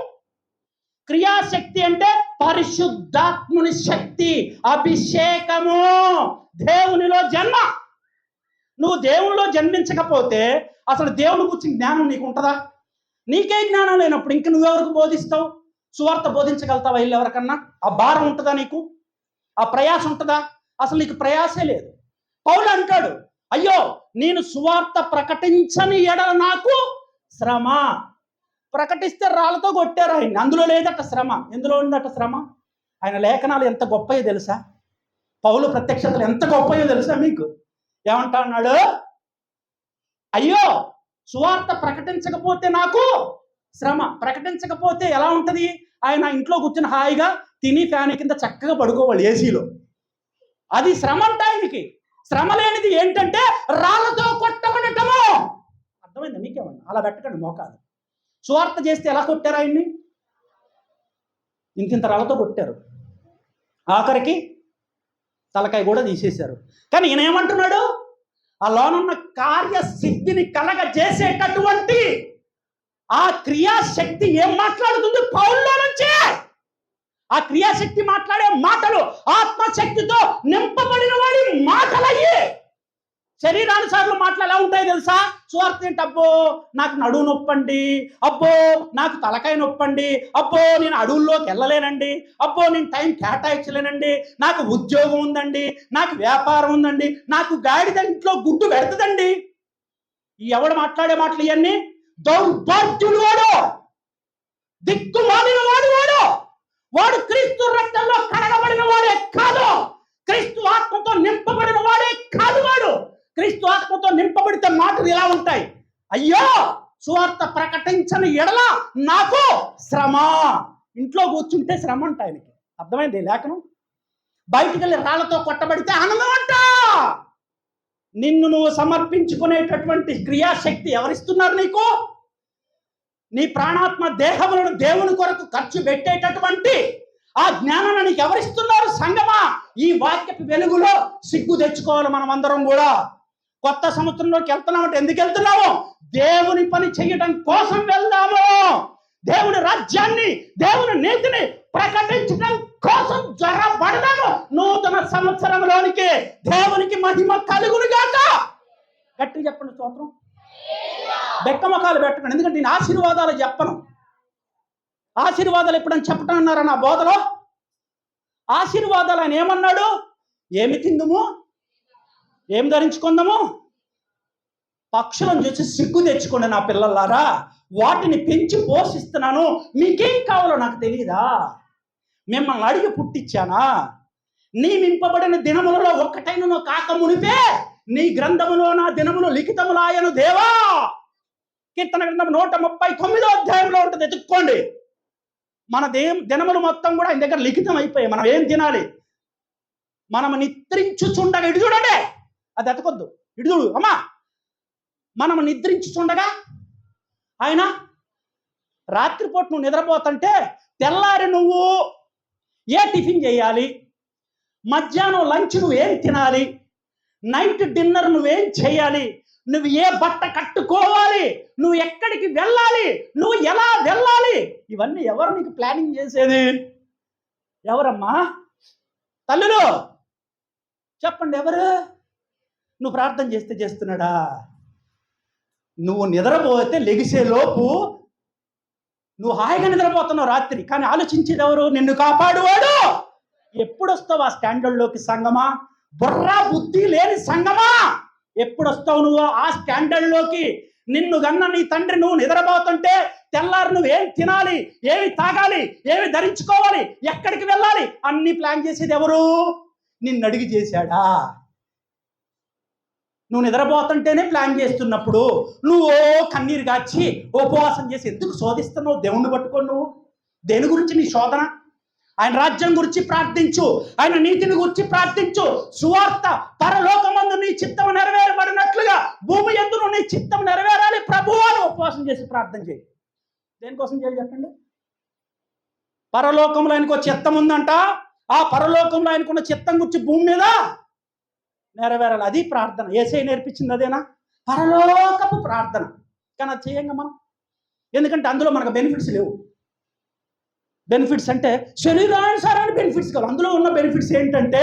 క్రియాశక్తి అంటే పరిశుద్ధాత్ముని శక్తి, అభిషేకము, దేవునిలో జన్మ. నువ్వు దేవునిలో జన్మించకపోతే అసలు దేవుని గురించి జ్ఞానం నీకు ఉంటుందా? నీకే జ్ఞానం లేనప్పుడు ఇంక నువ్వెవరికి బోధిస్తావు? సువార్త బోధించగలుగుతావా? వెళ్ళి ఎవరికన్నా? ఆ భారం ఉంటుందా నీకు? ఆ ప్రయాస ఉంటుందా? అసలు నీకు ప్రయాసే లేదు. పౌలు అంటాడు, అయ్యో నేను సువార్త ప్రకటించని ఎడల నాకు శ్రమ. ప్రకటిస్తే రాళ్ళతో కొట్టారు ఆయన. అందులో లేదట శ్రమ. ఎందులో ఉందట శ్రమ? ఆయన లేఖనాలు ఎంత గొప్పయో తెలుసా? పౌలు ప్రత్యక్షతలు ఎంత గొప్పయో తెలుసా మీకు? ఏమంటా అన్నాడు? అయ్యో సువార్త ప్రకటించకపోతే నాకు శ్రమ. ప్రకటించకపోతే ఎలా ఉంటుంది? ఆయన ఇంట్లో కూర్చుని హాయిగా తిని ఫ్యాన్ కింద చక్కగా పడుకోవాలి ఏసీలో. అది శ్రమ అంట ఆయనకి. శ్రమ లేనిది ఏంటంటే రాళ్ళతో కొట్టబడటము. అర్థమైందా మీకేమన్నా? అలా పెట్టకండి మోకాలు. సువార్త చేస్తే ఎలా కొట్టారు ఆయన్ని? ఇంతింత రాళ్ళతో కొట్టారు. ఆఖరికి తలకాయ కూడా తీసేశారు. కానీ ఈయన ఏమంటున్నాడు? ఆ లోనున్న కార్యసిద్ధిని కలగజేసేటటువంటి ఆ క్రియాశక్తి ఏం మాట్లాడుతుంది? పౌల్లో నుంచే. ఆ క్రియాశక్తి మాట్లాడే మాటలు ఆత్మశక్తితో నింపబడిన వాడి మాటలయ్యే. శరీరానుసారులు మాటలు ఎలా ఉంటాయి తెలుసా? సువార్త ఏంటి? అబ్బో నాకు నడువు నొప్పండి, అబ్బో నాకు తలకాయ నొప్పండి, అబ్బో నేను అడవుల్లోకి వెళ్ళలేనండి, అబ్బో నేను టైం కేటాయించలేనండి, నాకు ఉద్యోగం ఉందండి, నాకు వ్యాపారం ఉందండి, నాకు గాడిద ఇంట్లో గుడ్డు పెడుతుందండి. ఎవడు మాట్లాడే మాటలు ఇవన్నీ? దౌర్భాగ్యుడు వాడు, దిక్కుమాలిన వాడు క్రీస్తు రక్తంలో కడగబడిన వాడే కాదు, క్రీస్తు ఆత్మతో నింపబడిన వాడే కాదు. వాడు క్రీస్తు ఆత్మతో నింపబడితే మాటలు ఎలా ఉంటాయి? అయ్యో సువార్త ప్రకటించని ఎడల నాకు శ్రమ. ఇంట్లో కూర్చుంటే శ్రమ అంట ఆయనకి. అర్థమైంది లేఖనం? బయటికి వెళ్ళి రాళ్లతో కొట్టబడితే ఆనందం అంట. నిన్ను నువ్వు సమర్పించుకునేటటువంటి క్రియాశక్తి ఎవరిస్తున్నారు నీకు? నీ ప్రాణాత్మ దేహములను దేవుని కొరకు ఖర్చు పెట్టేటటువంటి ఆ జ్ఞానాన్ని నీకు ఎవరిస్తున్నారు? సంగమా, ఈ వాక్యపు వెలుగులో సిగ్గు తెచ్చుకోవాలి. మనం అందరం కూడా కొత్త సంవత్సరంలోకి వెళ్తున్నామంటే ఎందుకు వెళ్తున్నాము? దేవుని పని చేయడం కోసం వెళ్దాము. దేవుని రాజ్యాన్ని, దేవుని నీతిని ప్రకటించడం కోసం జ్వరపడదాము. నూతన సంవత్సరంలోనికి దేవునికి మహిమ కలుగును గాక. గట్టిగా చెప్పండి స్తోత్రం. బెక్కమకాలు పెట్టకండి, ఎందుకంటే నేను ఆశీర్వాదాలు చెప్పను. ఆశీర్వాదాలు ఎప్పుడని చెప్పటం అన్నారా నా బోధలో? ఆశీర్వాదాలు ఆయన ఏమన్నాడు? ఏమి తిందుము, ఏం ధరించుకుందాము? పక్షులను చూసి సిగ్గు తెచ్చుకోండి నా పిల్లలారా, వాటిని పెంచి పోషిస్తున్నాను. మీకేం కావాలో నాకు తెలియదా? మిమ్మల్ని అడిగి పుట్టించానా? నియమింపబడిన దినములలో ఒక్కటైనను కాక మునిపే నీ గ్రంథములో నా దినములు లిఖితములాయను దేవా. కీర్తన గ్రంథం 139వ అధ్యాయంలో ఉంటుంది, ఎత్తుక్కోండి. మన దినములు మొత్తం కూడా ఆయన దగ్గర లిఖితం అయిపోయాయి. మనం ఏం తినాలి? మనం నిద్రించుచుండగా, ఇటు చూడండి, అది ఎతకొద్దు, ఇటు చూడు అమ్మా. మనం నిద్రించుచుండగా ఆయన రాత్రిపూట నువ్వు నిద్రపోతుంటే తెల్లారి నువ్వు ఏ టిఫిన్ చేయాలి, మధ్యాహ్నం లంచ్ నువ్వు ఏం తినాలి, నైట్ డిన్నర్ నువ్వేం చేయాలి, నువ్వు ఏ బట్ట కట్టుకోవాలి, నువ్వు ఎక్కడికి వెళ్ళాలి, నువ్వు ఎలా వెళ్ళాలి, ఇవన్నీ ఎవరు నీకు ప్లానింగ్ చేసేది? ఎవరమ్మా? తల్లులు చెప్పండి, ఎవరు? నువ్వు ప్రార్థన చేస్తే చేస్తున్నాడా? నువ్వు నిద్రపోతే లెగిసే లోపు నువ్వు హాయిగా నిద్రపోతున్నావు రాత్రి, కానీ ఆలోచించేది ఎవరు? నిన్ను కాపాడువాడు. ఎప్పుడు వస్తావు ఆ స్టాండర్డ్లోకి సంగమా? బుర్రా బుద్ధి లేని సంగమా, ఎప్పుడు వస్తావు నువ్వు ఆ స్టాండర్డ్లోకి? నిన్ను గన్న నీ తండ్రి నువ్వు నిద్రపోతుంటే తెల్లారు నువ్వు ఏం తినాలి, ఏమి తాగాలి, ఏమి ధరించుకోవాలి, ఎక్కడికి వెళ్ళాలి అన్ని ప్లాన్ చేసేది ఎవరు? నిన్ను అడిగి చేశాడా? నువ్వు నిద్రపోతుంటేనే ప్లాన్ చేస్తున్నప్పుడు నువ్వు కన్నీరు కాచి ఉపవాసం చేసి ఎందుకు శోధిస్తున్నావు? దేవుణ్ణి పట్టుకో. నువ్వు దేని గురించి నీ శోధన? ఆయన రాజ్యం గురించి ప్రార్థించు, ఆయన నీతిని గురించి ప్రార్థించు. సువార్త పరలోకమందు నీ చిత్తం నెరవేరబడినట్లుగా భూమి యందును నీ చిత్తం నెరవేరాలి ప్రభువా అని ఉపవాసం చేసి ప్రార్థన చేయి. దేనికోసం చేయాలి చెప్పండి? పరలోకంలో ఆయనకు చిత్తం ఉందంట. ఆ పరలోకంలో ఆయనకున్న చిత్తం గురించి భూమి మీద నెరవేరాలి. అది ప్రార్థన. యేసయ్య నేర్పించింది అదేనా? పరలోకపు ప్రార్థన. కానీ అది చేయంగా మనం, ఎందుకంటే అందులో మనకు బెనిఫిట్స్ లేవు. బెనిఫిట్స్ అంటే శరీరానుసారాన్ని బెనిఫిట్స్ కావాలి. అందులో ఉన్న బెనిఫిట్స్ ఏంటంటే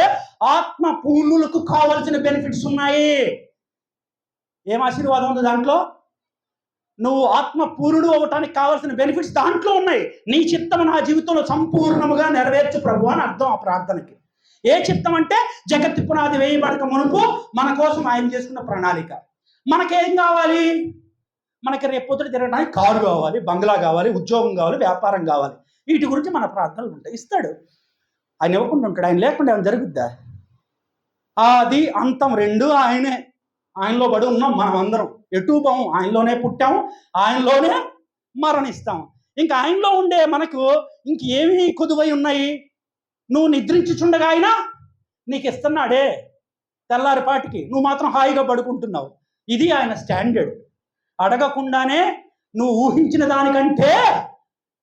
ఆత్మ పూర్ణులకు కావాల్సిన బెనిఫిట్స్ ఉన్నాయి. ఏం ఆశీర్వాదం ఉంది దాంట్లో? నువ్వు ఆత్మ పూర్ణుడు అవ్వటానికి కావాల్సిన బెనిఫిట్స్ దాంట్లో ఉన్నాయి. నీ చిత్తం నా జీవితంలో సంపూర్ణముగా నెరవేర్చు ప్రభు అని అర్థం ఆ ప్రార్థనకి. ఏ చిత్తం అంటే జగత్తు పునాది వేయబడక మునుపు మన కోసం ఆయన చేసుకున్న ప్రణాళిక. మనకేం కావాలి? మనకి రేపు పొద్దుట తిరగడానికి కారు కావాలి, బంగ్లా కావాలి, ఉద్యోగం కావాలి, వ్యాపారం కావాలి. వీటి గురించి మన ప్రార్థనలు ఉంటాయి. ఇస్తాడు. ఆయన ఇవ్వకుండా ఉంటాడు? ఆయన లేకుండా ఏమైనా జరుగుద్దా? ఆది అంతం రెండు ఆయనే. ఆయనలో పడి ఉన్నాం మనం అందరం. ఎటు పోము, ఆయనలోనే పుట్టాము, ఆయనలోనే మరణిస్తాము. ఇంకా ఆయనలో ఉండే మనకు ఇంకేమీ కొదువై ఉన్నాయి? నువ్వు నిద్రించుచుండగా ఆయన నీకు ఇస్తున్నాడే తెల్లారిపాటికి, నువ్వు మాత్రం హాయిగా పడుకుంటున్నావు. ఇది ఆయన స్టాండర్డ్. అడగకుండానే నువ్వు ఊహించిన దానికంటే,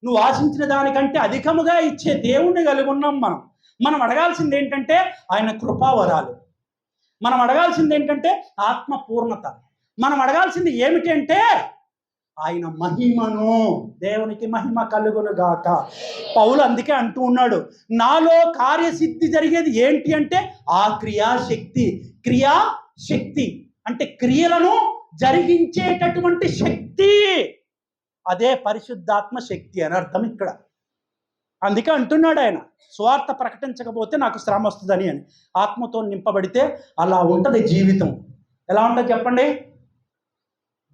నువ్వు ఆశించిన దానికంటే అధికముగా ఇచ్చే దేవుణ్ణి కలిగి ఉన్నాం మనం. మనం అడగాల్సింది ఏంటంటే ఆయన కృపావరాలు. మనం అడగాల్సింది ఏంటంటే ఆత్మ పూర్ణత. మనం అడగాల్సింది ఏమిటి అంటే ఆయన మహిమను. దేవునికి మహిమ కలుగును గాక. పౌలు అందుకే అంటూ ఉన్నాడు, నాలో కార్యసిద్ధి జరిగేది ఏంటి అంటే ఆ క్రియాశక్తి. క్రియాశక్తి అంటే క్రియలను జరిగించేటటువంటి శక్తి. అదే పరిశుద్ధాత్మ శక్తి అని అర్థం ఇక్కడ. అందుకే అంటున్నాడు ఆయన, స్వార్థ ప్రకటించకపోతే నాకు శ్రమ వస్తుందని అని. ఆత్మతో నింపబడితే అలా ఉంటుంది జీవితం. ఎలా ఉంటుంది చెప్పండి?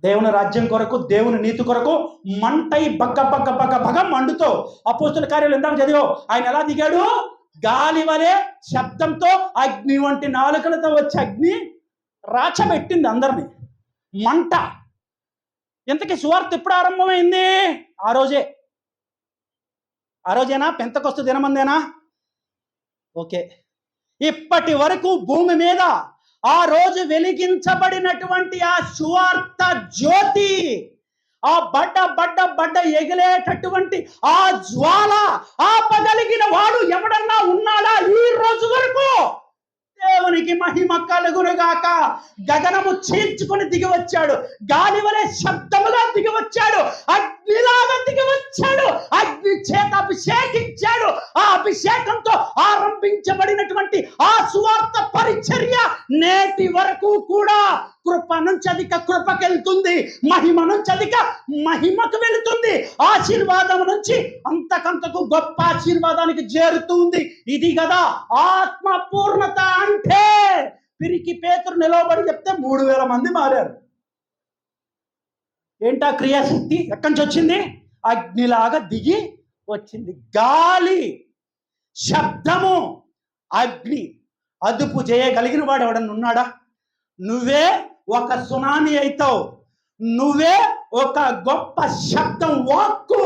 దేవుని రాజ్యం కొరకు, దేవుని నీతి కొరకు మంటై బగ్గ మండుతో. అపోస్తుల కార్యాలు ఇందాక చదివో, ఆయన ఎలా దిగాడు? గాలి వలె శబ్దంతో, అగ్ని వంటి నాలుకలతో వచ్చి అగ్ని రాచబెట్టింది అందరినీ. మంట. ఇంతకీ సువార్త ఎప్పుడు ఆరంభమైంది? ఆ రోజేనా? పెంతెకొస్తు దినమందేనా? ఓకే. ఇప్పటి వరకు భూమి మీద ఆ రోజు వెలిగించబడినటువంటి ఆ సువార్త జ్యోతి, ఆ బడ్డ ఎగిలేటటువంటి ఆ జ్వాల ఆపగలిగిన వాడు ఎవడన్నా ఉన్నాడా ఈ రోజు వరకు? దేవునికి మహిమ కలుగునుగాక. గగనము చీల్చుకొని దిగి వచ్చాడు, గాలి వలె శబ్దముగా దిగి వచ్చాడు, అగ్నిలాగా దిగి వచ్చాడు, అగ్ని చేత అభిషేకించాడు. ఆ అభిషేకంతో ఆరంభించబడినటువంటి ఆ సువార్త పరిచర్య నేటి వరకు కూడా కృప నుంచి అధిక కృపకెళ్తుంది, మహిమ నుంచి అధిక మహిమకు వెళుతుంది, ఆశీర్వాదం నుంచి అంతకంతకు గొప్ప ఆశీర్వాదానికి చేరుతుంది. ఇది కదా ఆత్మ పూర్ణత అంటే. పిరికి పేతురు నిలవబడి చెప్తే 3000 మంది మారారు. ఏంటా క్రియాశక్తి? ఎక్కడి నుంచి వచ్చింది? అగ్నిలాగా దిగి వచ్చింది. గాలి, శబ్దము, అగ్ని అదుపు చేయగలిగిన వాడు ఎవడన్నా ఉన్నాడా? నువ్వే ఒక సునామీ అవుతావు. నువ్వే ఒక గొప్ప శబ్దం. వాక్కు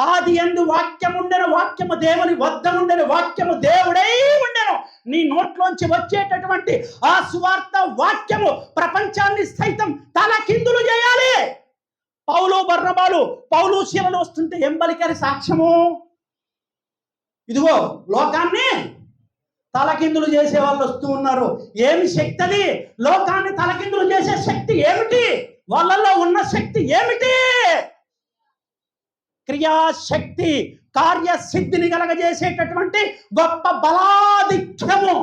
ఆది యందు వాక్యం ఉండెను, వాక్యము దేవుని వద్ద ఉండెను, వాక్యము దేవుడై ఉండెను. నీ నోట్లోంచి వచ్చేటటువంటి ఆ సువార్త వాక్యము ప్రపంచాన్ని సైతం తలకిందులు చేయాలి. పౌలు బర్నబాలు, పౌలు శీలలు వస్తుంటే ఏం పలికారు సాక్ష్యము? ఇదిగో లోకాన్ని తలకిందులు చేసే వాళ్ళు వస్తూ ఉన్నారు. ఏమి శక్తి అది? లోకాన్ని తలకిందులు చేసే శక్తి ఏమిటి? వాళ్ళల్లో ఉన్న శక్తి ఏమిటి? క్రియాశక్తి, కార్యసిద్ధిని కలగజేసేటటువంటి గొప్ప బలాధిక్యము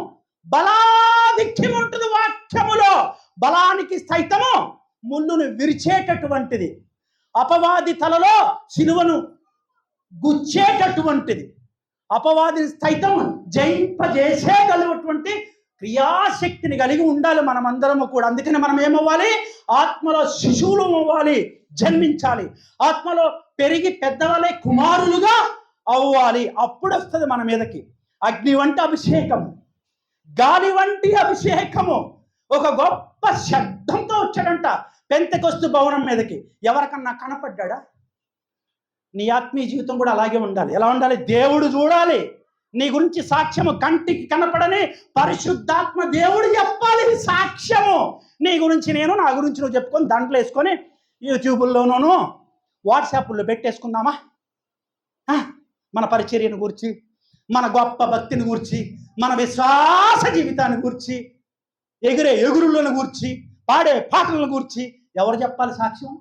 ఉంటుంది వాక్యములో. బలానికి సైతము ముళ్ళును విరిచేటటువంటిది, అపవాది తలలో సిలువను గుచ్చేటటువంటిది, అపవాదిని సైతం జయింపజేసేగలిగినటువంటి క్రియాశక్తిని కలిగి ఉండాలి మనమందరము కూడా. అందుకని మనం ఏమవ్వాలి? ఆత్మలో శిశువులు అవ్వాలి, జన్మించాలి. ఆత్మలో పెరిగి పెద్దవాళ్ళే కుమారులుగా అవ్వాలి. అప్పుడు వస్తుంది మన మీదకి అగ్ని వంటి అభిషేకము, గాలి వంటి అభిషేకము. ఒక గొప్ప శబ్దంతో వచ్చాడంట పెంతెకొస్తు భవనం మీదకి. ఎవరికన్నా కనపడ్డా? నీ ఆత్మీయ జీవితం కూడా అలాగే ఉండాలి. ఎలా ఉండాలి? దేవుడు చూడాలి నీ గురించి సాక్ష్యము. కంటికి కనపడని పరిశుద్ధాత్మ దేవుడు చెప్పాలి సాక్ష్యము. నీ గురించి నేను, నా గురించి నువ్వు చెప్పుకొని దాంట్లో వేసుకొని యూట్యూబ్లోనూ వాట్సాప్లో పెట్టేసుకుందామా? మన పరిచర్యను గురించి, మన గొప్ప భక్తిని గురించి, మన విశ్వాస జీవితాన్ని గురించి, ఎగిరే ఎగురులను గురించి, పాడే పాటలను గురించి ఎవరు చెప్పాలి సాక్ష్యం?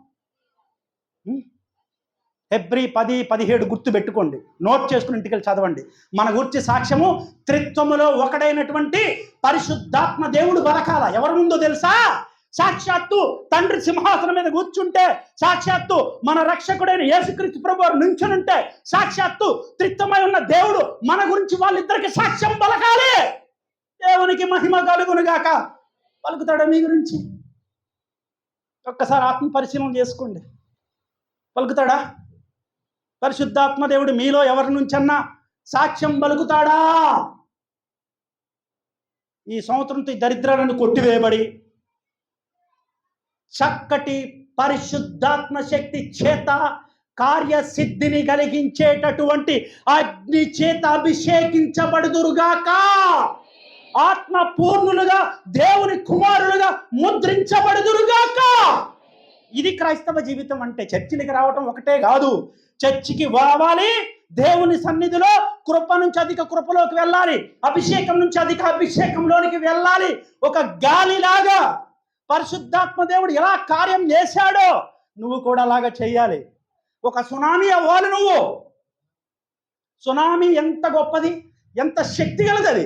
హెబ్రీ 10:17 గుర్తు పెట్టుకోండి, నోట్ చేసుకుని ఇంటికి చదవండి. మన గురించి సాక్ష్యము త్రిత్వములో ఒకడైనటువంటి పరిశుద్ధాత్మ దేవుడు బలకాల. ఎవరి ముందో తెలుసా? సాక్షాత్తు తండ్రి సింహాసనం మీద కూర్చుంటే, సాక్షాత్తు మన రక్షకుడైన యేసుక్రీస్తు ప్రభువు నుంచునుంటే, సాక్షాత్తు త్రిత్వమై ఉన్న దేవుడు మన గురించి వాళ్ళిద్దరికి సాక్ష్యం పలకాలి. దేవునికి మహిమ కలుగునుగాక. పలుకుతాడా మీ గురించి? ఒక్కసారి ఆత్మ పరిశీలన చేసుకోండి. పలుకుతాడా? పరిశుద్ధాత్మ దేవుడు మీలో ఎవరి నుంచన్నా సాక్ష్యం పలుకుతాడా? ఈ సంవత్సరంతో ఈ దరిద్రాలను కొట్టివేయబడి చక్కటి పరిశుద్ధాత్మ శక్తి చేత కార్యసిద్ధిని కలిగించేటటువంటి అగ్ని చేత అభిషేకించబడుదురుగాక. ఆత్మ పూర్ణులుగా దేవుని కుమారులుగా ముద్రించబడుదురుగాక. ఇది క్రైస్తవ జీవితం అంటే. చర్చికి రావటం ఒకటే కాదు, చర్చికి రావాలి, దేవుని సన్నిధిలో కృప నుంచి అధిక కృపలోకి వెళ్ళాలి, అభిషేకం నుంచి అధిక అభిషేకంలోనికి వెళ్ళాలి. ఒక గాలిలాగా పరిశుద్ధాత్మ దేవుడు ఎలా కార్యం చేశాడో నువ్వు కూడా అలాగా చేయాలి. ఒక సునామీ అవ్వాలి నువ్వు. సునామీ ఎంత గొప్పది, ఎంత శక్తి గలది అది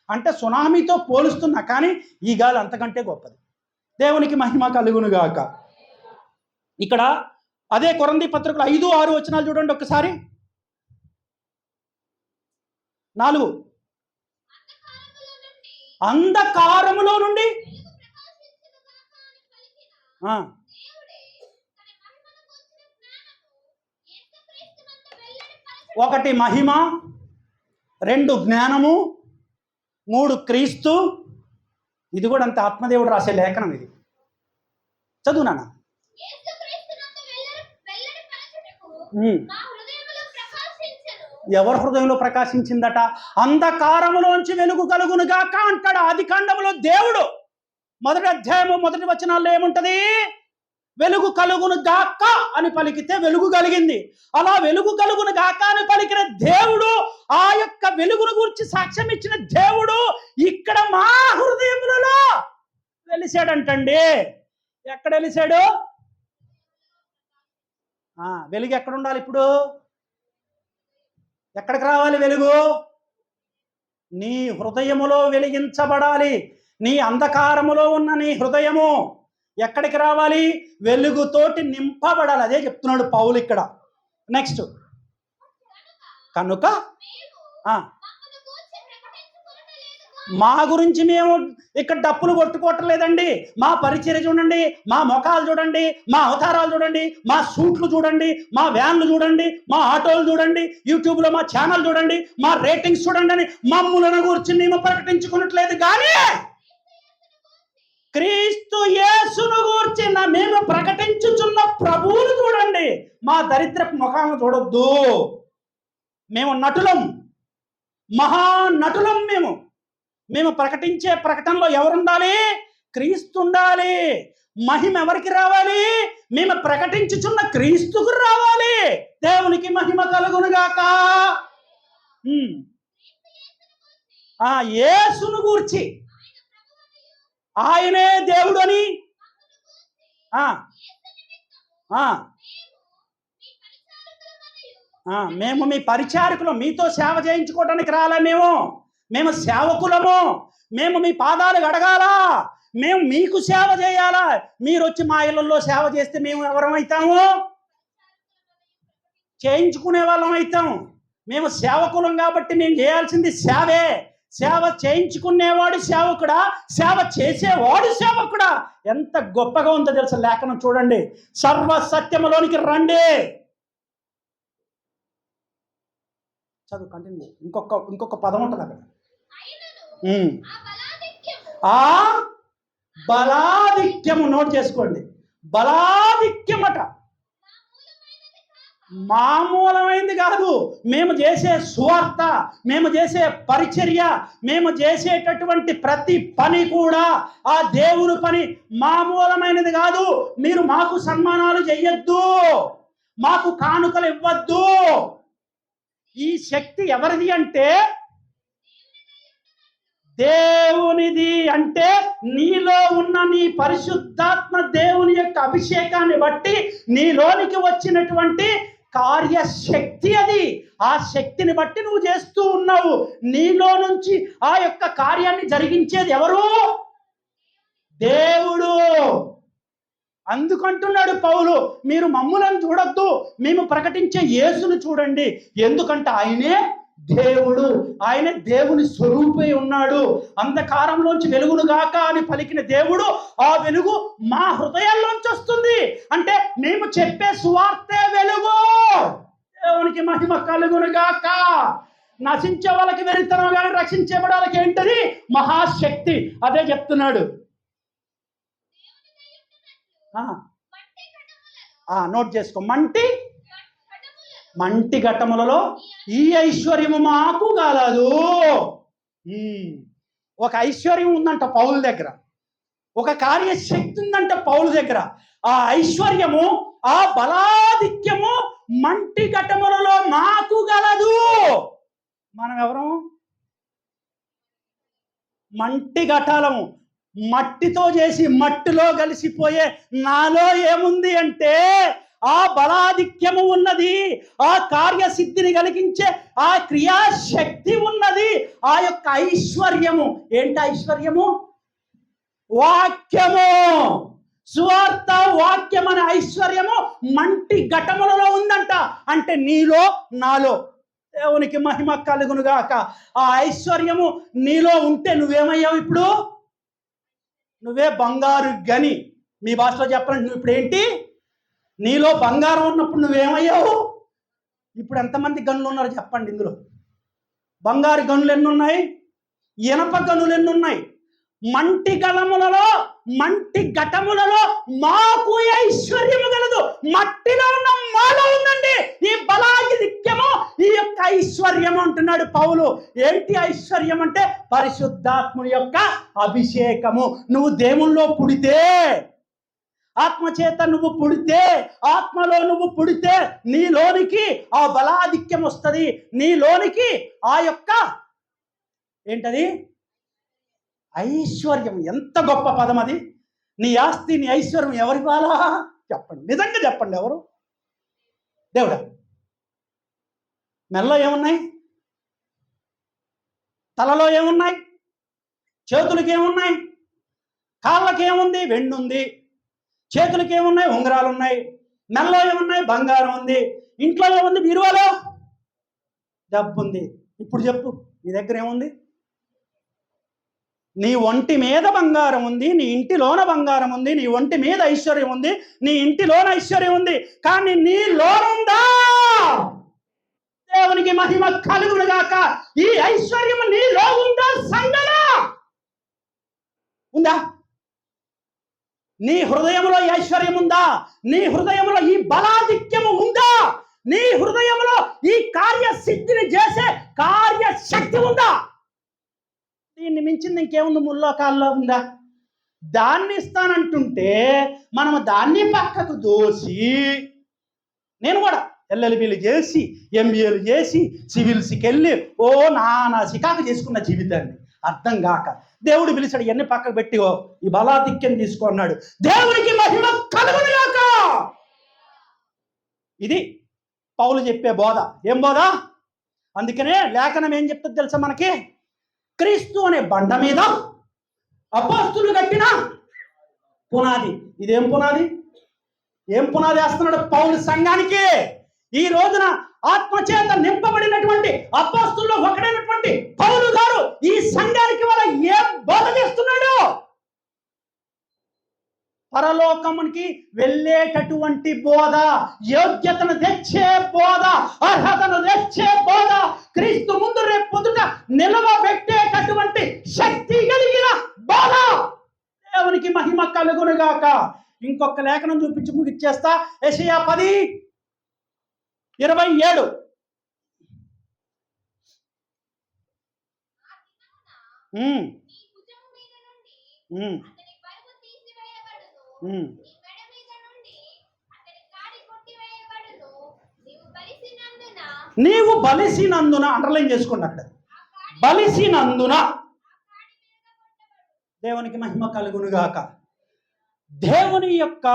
అంటే సునామీతో పోలుస్తున్నా, కానీ ఈ గాలి అంతకంటే గొప్పది. దేవునికి మహిమ కలుగునుగాక. ఇక్కడ అదే కొరంథీ పత్రికలు 5-6 వచనాలు చూడండి ఒక్కసారి. 4 అంధకారములో నుండి ఒకటి మహిమ, 2 జ్ఞానము, 3 క్రీస్తు. ఇది కూడా అంత ఆత్మదేవుడు రాసే లేఖనం. ఇది చదువు నాన్న. ఎవరి హృదయంలో ప్రకాశించిందట? అంధకారములోంచి వెలుగు కలుగును గాక అంటాడు ఆదికాండములో దేవుడు. 1వ అధ్యాయము 1వ వచనాల్లో ఏముంటది? వెలుగు కలుగును గాక అని పలికితే వెలుగు కలిగింది. అలా వెలుగు కలుగును గాక అని పలికిన దేవుడు, ఆ యొక్క వెలుగును గురించి సాక్ష్యం ఇచ్చిన దేవుడు ఇక్కడ మా హృదయములలో వెలిసాడంటండి. ఎక్కడ వెలిసాడు? వెలుగు ఎక్కడ ఉండాలి? ఇప్పుడు ఎక్కడికి రావాలి వెలుగు? నీ హృదయములో వెలిగించబడాలి. నీ అంధకారములో ఉన్న నీ హృదయము ఎక్కడికి రావాలి? వెలుగుతోటి నింపబడాలి. అదే చెప్తున్నాడు పౌలు ఇక్కడ. నెక్స్ట్, కనుక మా గురించి మేము ఇక్కడ డప్పులు కొట్టుకోవటం లేదండి. మా పరిచర్య చూడండి, మా ముఖాలు చూడండి, మా అవతారాలు చూడండి, మా సూట్లు చూడండి, మా వ్యాన్లు చూడండి, మా ఆటోలు చూడండి, యూట్యూబ్లో మా ఛానల్ చూడండి, మా రేటింగ్స్ చూడండి అని మమ్ములను గురించి మేము ప్రకటించుకున్నట్లేదు. కానీ క్రీస్తు యేసును గూర్చి మేము ప్రకటించుచున్న ప్రభువును చూడండి. మా దరిద్రపు ముఖాలను చూడొద్దు. మేము నటులం, మహానటులం. మేము ప్రకటించే ప్రకటనలో ఎవరుండాలి? క్రీస్తు ఉండాలి. మహిమ ఎవరికి రావాలి? మేము ప్రకటించుచున్న క్రీస్తుకు రావాలి. దేవునికి మహిమ కలుగునుగాక. యేసును గూర్చి, ఆయనే దేవుడు అని మేము మీ పరిచారకులు, మీతో సేవ చేయించుకోవడానికి రాలే. మేము సేవకులము. మేము మీ పాదాలు గడగాలా? మేము మీకు సేవ చేయాలా? మీరు వచ్చి మా ఇళ్ళల్లో సేవ చేస్తే మేము ఎవరమవుతాము? చేయించుకునే వాళ్ళం అవుతాం. మేము సేవకులం కాబట్టి మేము చేయాల్సింది సేవే. సేవ చేయించుకునేవాడు సేవకుడా, సేవ చేసేవాడు సేవకుడా? ఎంత గొప్పగా ఉందో తెలుసా లేఖనం. చూడండి, సర్వ సత్యములోనికి రండి. చదువు కంటిన్యూ. ఇంకొక పదం ఉంటుంది అక్కడ. ఆ బలాధిక్యము నోట్ చేసుకోండి. బలాధిక్యమట మామూలమైంది కాదు. మేము చేసే సువార్త, మేము చేసే పరిచర్య, మేము చేసేటటువంటి ప్రతి పని కూడా ఆ దేవుని పని మామూలమైనది కాదు. మీరు మాకు సన్మానాలు చెయ్యొద్దు, మాకు కానుకలు ఇవ్వద్దు. ఈ శక్తి ఎవరిది అంటే దేవునిది. అంటే నీలో ఉన్న నీ పరిశుద్ధాత్మ దేవుని యొక్క అభిషేకాన్ని బట్టి నీలోనికి వచ్చినటువంటి కార్యశక్తి అది. ఆ శక్తిని బట్టి నువ్వు చేస్తూ ఉన్నావు. నీలో నుంచి ఆ యొక్క కార్యాన్ని జరిగించేది ఎవరు? దేవుడు. అందుకంటున్నాడు పౌలు, మీరు మమ్ములను చూడొద్దు, మేము ప్రకటించే యేసును చూడండి. ఎందుకంటే ఆయనే దేవుడు, ఆయన దేవుని స్వరూపై ఉన్నాడు. అంధకారంలోంచి వెలుగును గాక అని పలికిన దేవుడు, ఆ వెలుగు మా హృదయాల్లోంచి వస్తుంది. అంటే మేము చెప్పే సువార్తే వెలుగు. దేవునికి మహిమ కలుగును గాక. నశించే వాళ్ళకి వెరితనం, కానీ రక్షించబడే వాళ్ళకి ఏంటది? మహాశక్తి. అదే చెప్తున్నాడు. నోట్ చేసుకో. మంటి ఘట్టములలో ఈ ఐశ్వర్యము మాకు కాలదు. ఒక ఐశ్వర్యం ఉందంట పౌలు దగ్గర, ఒక కార్యశక్తి ఉందంట పౌలు దగ్గర. ఆ ఐశ్వర్యము, ఆ బలాధిక్యము మంటి ఘట్టములలో మాకు గలదు. మనం ఎవరు? మంటి ఘటాలము. మట్టితో చేసి మట్టిలో కలిసిపోయే నాలో ఏముంది అంటే ఆ బలాధిక్యము ఉన్నది, ఆ కార్యసిద్ధిని కలిగించే ఆ క్రియాశక్తి ఉన్నది, ఆ యొక్క ఐశ్వర్యము. ఏంటి ఐశ్వర్యము? వాక్యము, సువార్త వాక్యం అనే ఐశ్వర్యము మంటి ఘటములలో ఉందంట. అంటే నీలో నాలో. దేవునికి మహిమ కలుగునుగాక. ఆ ఐశ్వర్యము నీలో ఉంటే నువ్వేమయ్యావు? ఇప్పుడు నువ్వే బంగారు గని. మీ భాషలో చెప్పండి, నువ్వు ఇప్పుడు ఏంటి? నీలో బంగారం ఉన్నప్పుడు నువ్వేమయ్యావు? ఇప్పుడు ఎంతమంది గనులు ఉన్నారు చెప్పండి? ఇందులో బంగారు గనులు ఎన్ని ఉన్నాయి? ఇనప గనులు ఎన్ని ఉన్నాయి? మంటి గలములలో, మంటి ఘటములలో మాకు ఐశ్వర్యము గలదు. మట్టిలో ఉన్న మాలో ఉందండి ఈ బలాధిక్యము, ఈ యొక్క ఐశ్వర్యము అంటున్నాడు పౌలు. ఏంటి ఐశ్వర్యం అంటే? పరిశుద్ధాత్ముని యొక్క అభిషేకము. నువ్వు దేవుల్లో పుడితే, ఆత్మచేత నువ్వు పుడితే, ఆత్మలో నువ్వు పుడితే నీలోనికి ఆ బలాధిక్యం వస్తుంది. నీలోనికి ఆ యొక్క ఏంటది? ఐశ్వర్యం. ఎంత గొప్ప పదం అది! నీ ఆస్తి, నీ ఐశ్వర్యం ఎవరి వాళ్ళ? చెప్పండి, నిజంగా చెప్పండి, ఎవరు? దేవుడా. మెల్లో ఏమున్నాయి? తలలో ఏమున్నాయి? చేతులకి ఏమున్నాయి? కాళ్ళకి ఏముంది? వెండి ఉంది. చేతులకి ఏమున్నాయి? ఉంగరాలు ఉన్నాయి. మెల్లో ఏమున్నాయి? బంగారం ఉంది. ఇంట్లో ఏముంది? బీరువాలో డబ్బు ఉంది. ఇప్పుడు చెప్పు, నీ దగ్గర ఏముంది? నీ ఒంటి మీద బంగారం ఉంది, నీ ఇంటిలోన బంగారం ఉంది, నీ ఒంటి మీద ఐశ్వర్యం ఉంది, నీ ఇంటిలోన ఐశ్వర్యం ఉంది. కానీ నీ లోనుందా? దేవునికి మహిమ కలుగునుగాక. ఈ ఐశ్వర్యం నీలో ఉందా? సంగమా ఉందా? నీ హృదయంలో ఈ ఐశ్వర్యం ఉందా? నీ హృదయంలో ఈ బలాధిక్యము ఉందా? నీ హృదయంలో ఈ కార్యసిద్ధిని చేసే కార్యశక్తి ఉందా? దీన్ని మించింది ఇంకేముంది? ముల్లోకాల్లో ఉందా? దాన్ని ఇస్తానంటుంటే మనం దాన్ని పక్కకు దోసి, నేను కూడా ఎల్ఎల్బీలు చేసి, ఎంబీఏలు చేసి, సివిల్స్కి వెళ్ళి నానా సికాకు చేసుకున్న జీవితాన్ని అర్థం కాక దేవుడు పిలిచాడు, ఇవన్నీ పక్కకు పెట్టి ఈ బలాధిక్యం తీసుకున్నాడు. దేవునికి మహిమ కలుగునుగాక. ఇది పౌలు చెప్పే బోధ. ఏం బోధ? అందుకనే లేఖనం ఏం చెప్తుంది తెలుసా మనకి? క్రీస్తు అనే బండ మీద అపోస్తులు కట్టిన పునాది. ఇదేం పునాది? ఏం పునాది వేస్తున్నాడు పౌలు సంఘానికి? ఈ రోజున ఆత్మచేత నింపబడినటువంటి అపోస్తుల్లో ఒకడైనటువంటి పౌలు గారు ఈ సంఘానికి వాళ్ళ ఏం బోధ చేస్తున్నాడు? పరలోకమునికి వెళ్ళేటటువంటి బోధ, యోగ్యతను తెచ్చే బోధ, అర్హతను తెచ్చే బోధ, క్రీస్తు ముందు రేపు పొద్దుట నిలవబెట్టేటటువంటి శక్తి కలిగిన బోధ. దేవునికి మహిమ కలుగునుగాక. ఇంకొక లేఖనం చూపించి ముగిచ్చేస్తా. యెషయా 10:27. నీవు బలిసినందున, అండర్లైన్ చేసుకోండి అక్కడ, బలిసినందున. దేవునికి మహిమ కలుగునుగాక. దేవుని యొక్క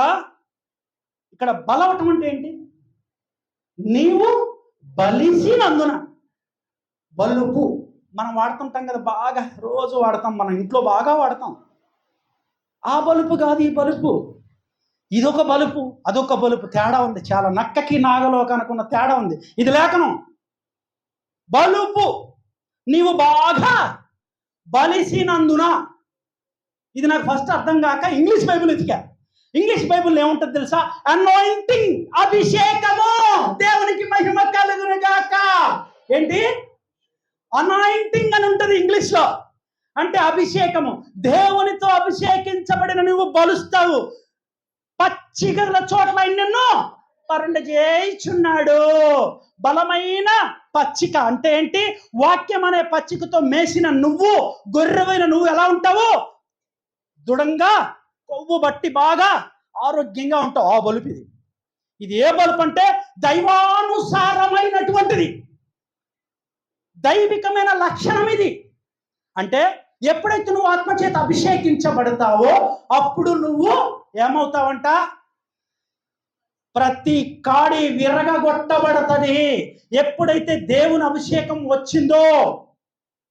ఇక్కడ బలవటం అంటే ఏంటి? నీవు బలిసినందున. బలుపు మనం వాడుతుంటాం కదా, బాగా రోజు వాడతాం, మన ఇంట్లో బాగా వాడతాం. ఆ బలుపు కాదు ఈ బలుపు. ఇదొక బలుపు, అదొక బలుపు. తేడా ఉంది చాలా. నక్కకి నాగలోకి అనుకున్న తేడా ఉంది. ఇది లేఖనం. బలుపు నీవు బాగా బలిసినందున. ఇది నాకు ఫస్ట్ అర్థం కాక ఇంగ్లీష్ బైబిల్ ఎతికా. ఇంగ్లీష్ బైబిల్ ఏముంటుంది తెలుసా? అనాయింటింగ్, అభిషేకము. దేవునికి మహిమ కలుగునుగాక. ఏంటి? అనాయింటింగ్ అని ఉంటుంది ఇంగ్లీష్లో. అంటే అభిషేకము. దేవునితో అభిషేకించబడిన నువ్వు బలుస్తావు. పచ్చిగల చోట్ల నిన్ను పరుండ చేయుచున్నాడు. బలమైన పచ్చిక అంటే ఏంటి? వాక్యం అనే పచ్చికతో మేసిన నువ్వు, గొర్రెవైన నువ్వు ఎలా ఉంటావు? దృఢంగా, కొవ్వు బట్టి బాగా ఆరోగ్యంగా ఉంటావు. ఆ బలుపు ఇది. ఇది ఏ బలుపు అంటే దైవానుసారమైనటువంటిది, దైవికమైన లక్షణం ఇది. అంటే ఎప్పుడైతే నువ్వు ఆత్మచేత అభిషేకించబడతావో అప్పుడు నువ్వు ఏమవుతావంట? ప్రతి కాడి విరగగొట్టబడుతుంది. ఎప్పుడైతే దేవుని అభిషేకం వచ్చిందో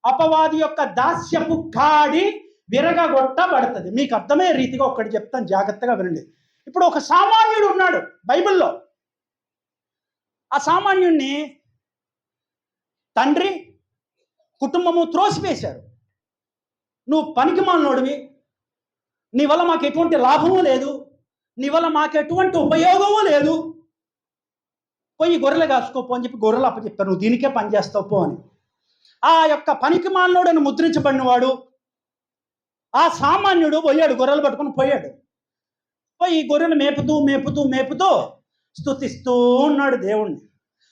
అపవాది యొక్క దాస్యపు కాడి విరగగొట్టబడుతుంది. మీకు అర్థమయ్యే రీతిగా ఒక్కటి చెప్తాను, జాగ్రత్తగా వినండి. ఇప్పుడు ఒక సామాన్యుడు ఉన్నాడు బైబిల్లో. ఆ సామాన్యుడిని తండ్రి కుటుంబము త్రోసివేశారు. నువ్వు పనికిమాలినోడివి, నీ వల్ల మాకు ఎటువంటి లాభము లేదు, నీ వల్ల మాకు ఎటువంటి ఉపయోగము లేదు, పోయి గొర్రెలు కాసుకోపో అని చెప్పి గొర్రెలు అప్పచెప్తారు, నువ్వు దీనికే పని చేస్తావు పో అని. ఆ యొక్క పనికిమాలినోడని ముద్రించబడినవాడు ఆ సామాన్యుడు పోయాడు, గొర్రెలు పట్టుకొని పోయాడు. పోయి గొర్రెలు మేపుతూ మేపుతూ మేపుతూ స్తుతిస్తూ ఉన్నాడు దేవుణ్ణి,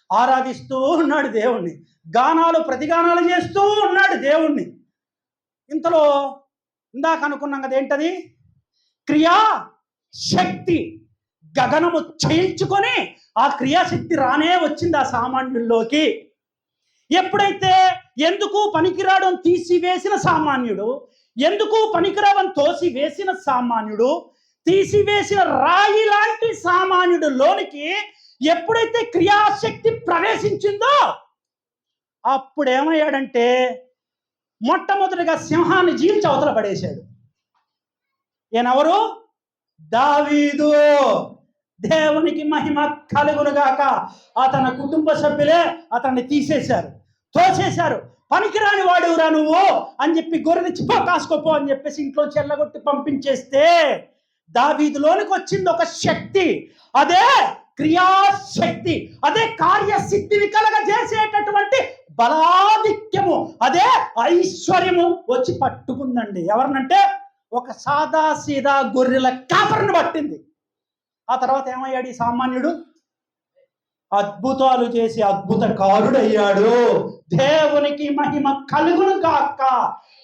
ఆరాధిస్తూ ఉన్నాడు దేవుణ్ణి, గానాలు ప్రతిగానాలు చేస్తూ ఉన్నాడు దేవుణ్ణి. ఇంతలో ఇందాక అనుకున్నాం కదా, ఏంటది? క్రియాశక్తి గగనము చేయించుకొని ఆ క్రియాశక్తి రానే వచ్చింది ఆ సామాన్యుల్లోకి. ఎప్పుడైతే ఎందుకు పనికిరాడని తీసివేసిన సామాన్యుడు, ఎందుకు పనికిరావని తోసివేసిన సామాన్యుడు, తీసివేసిన రాయి లాంటి సామాన్యుడు లోనికి ఎప్పుడైతే క్రియాశక్తి ప్రవేశించిందో అప్పుడేమయ్యాడంటే మొట్టమొదటిగా సింహాన్ని జీల్చి అవతల పడేశాడు. ఈయనెవరు? దావీదు. దేవునికి మహిమ కలుగునుగాక. అతని కుటుంబ సభ్యులే అతన్ని తీసేశారు, తోసేశారు. పనికిరాని వాడురా నువ్వు అని చెప్పి గొర్రెని చిప్ప కాసుకోపో అని చెప్పేసి ఇంట్లో చెల్లగొట్టి పంపించేస్తే దావీదులోనికి వచ్చింది ఒక శక్తి. అదే క్రియాశక్తి, అదే కార్యసిద్ధిని కలగజేసేటటువంటి బలాధిక్యము, అదే ఐశ్వర్యము వచ్చి పట్టుకుందండి. ఎవరినంటే ఒక సాదా సీదా గొర్రెల కాపరిని పట్టింది. ఆ తర్వాత ఏమయ్యాడు ఈ సామాన్యుడు? అద్భుతాలు చేసి అద్భుతకారుడయ్యాడు. దేవునికి మహిమ కలుగును గాక.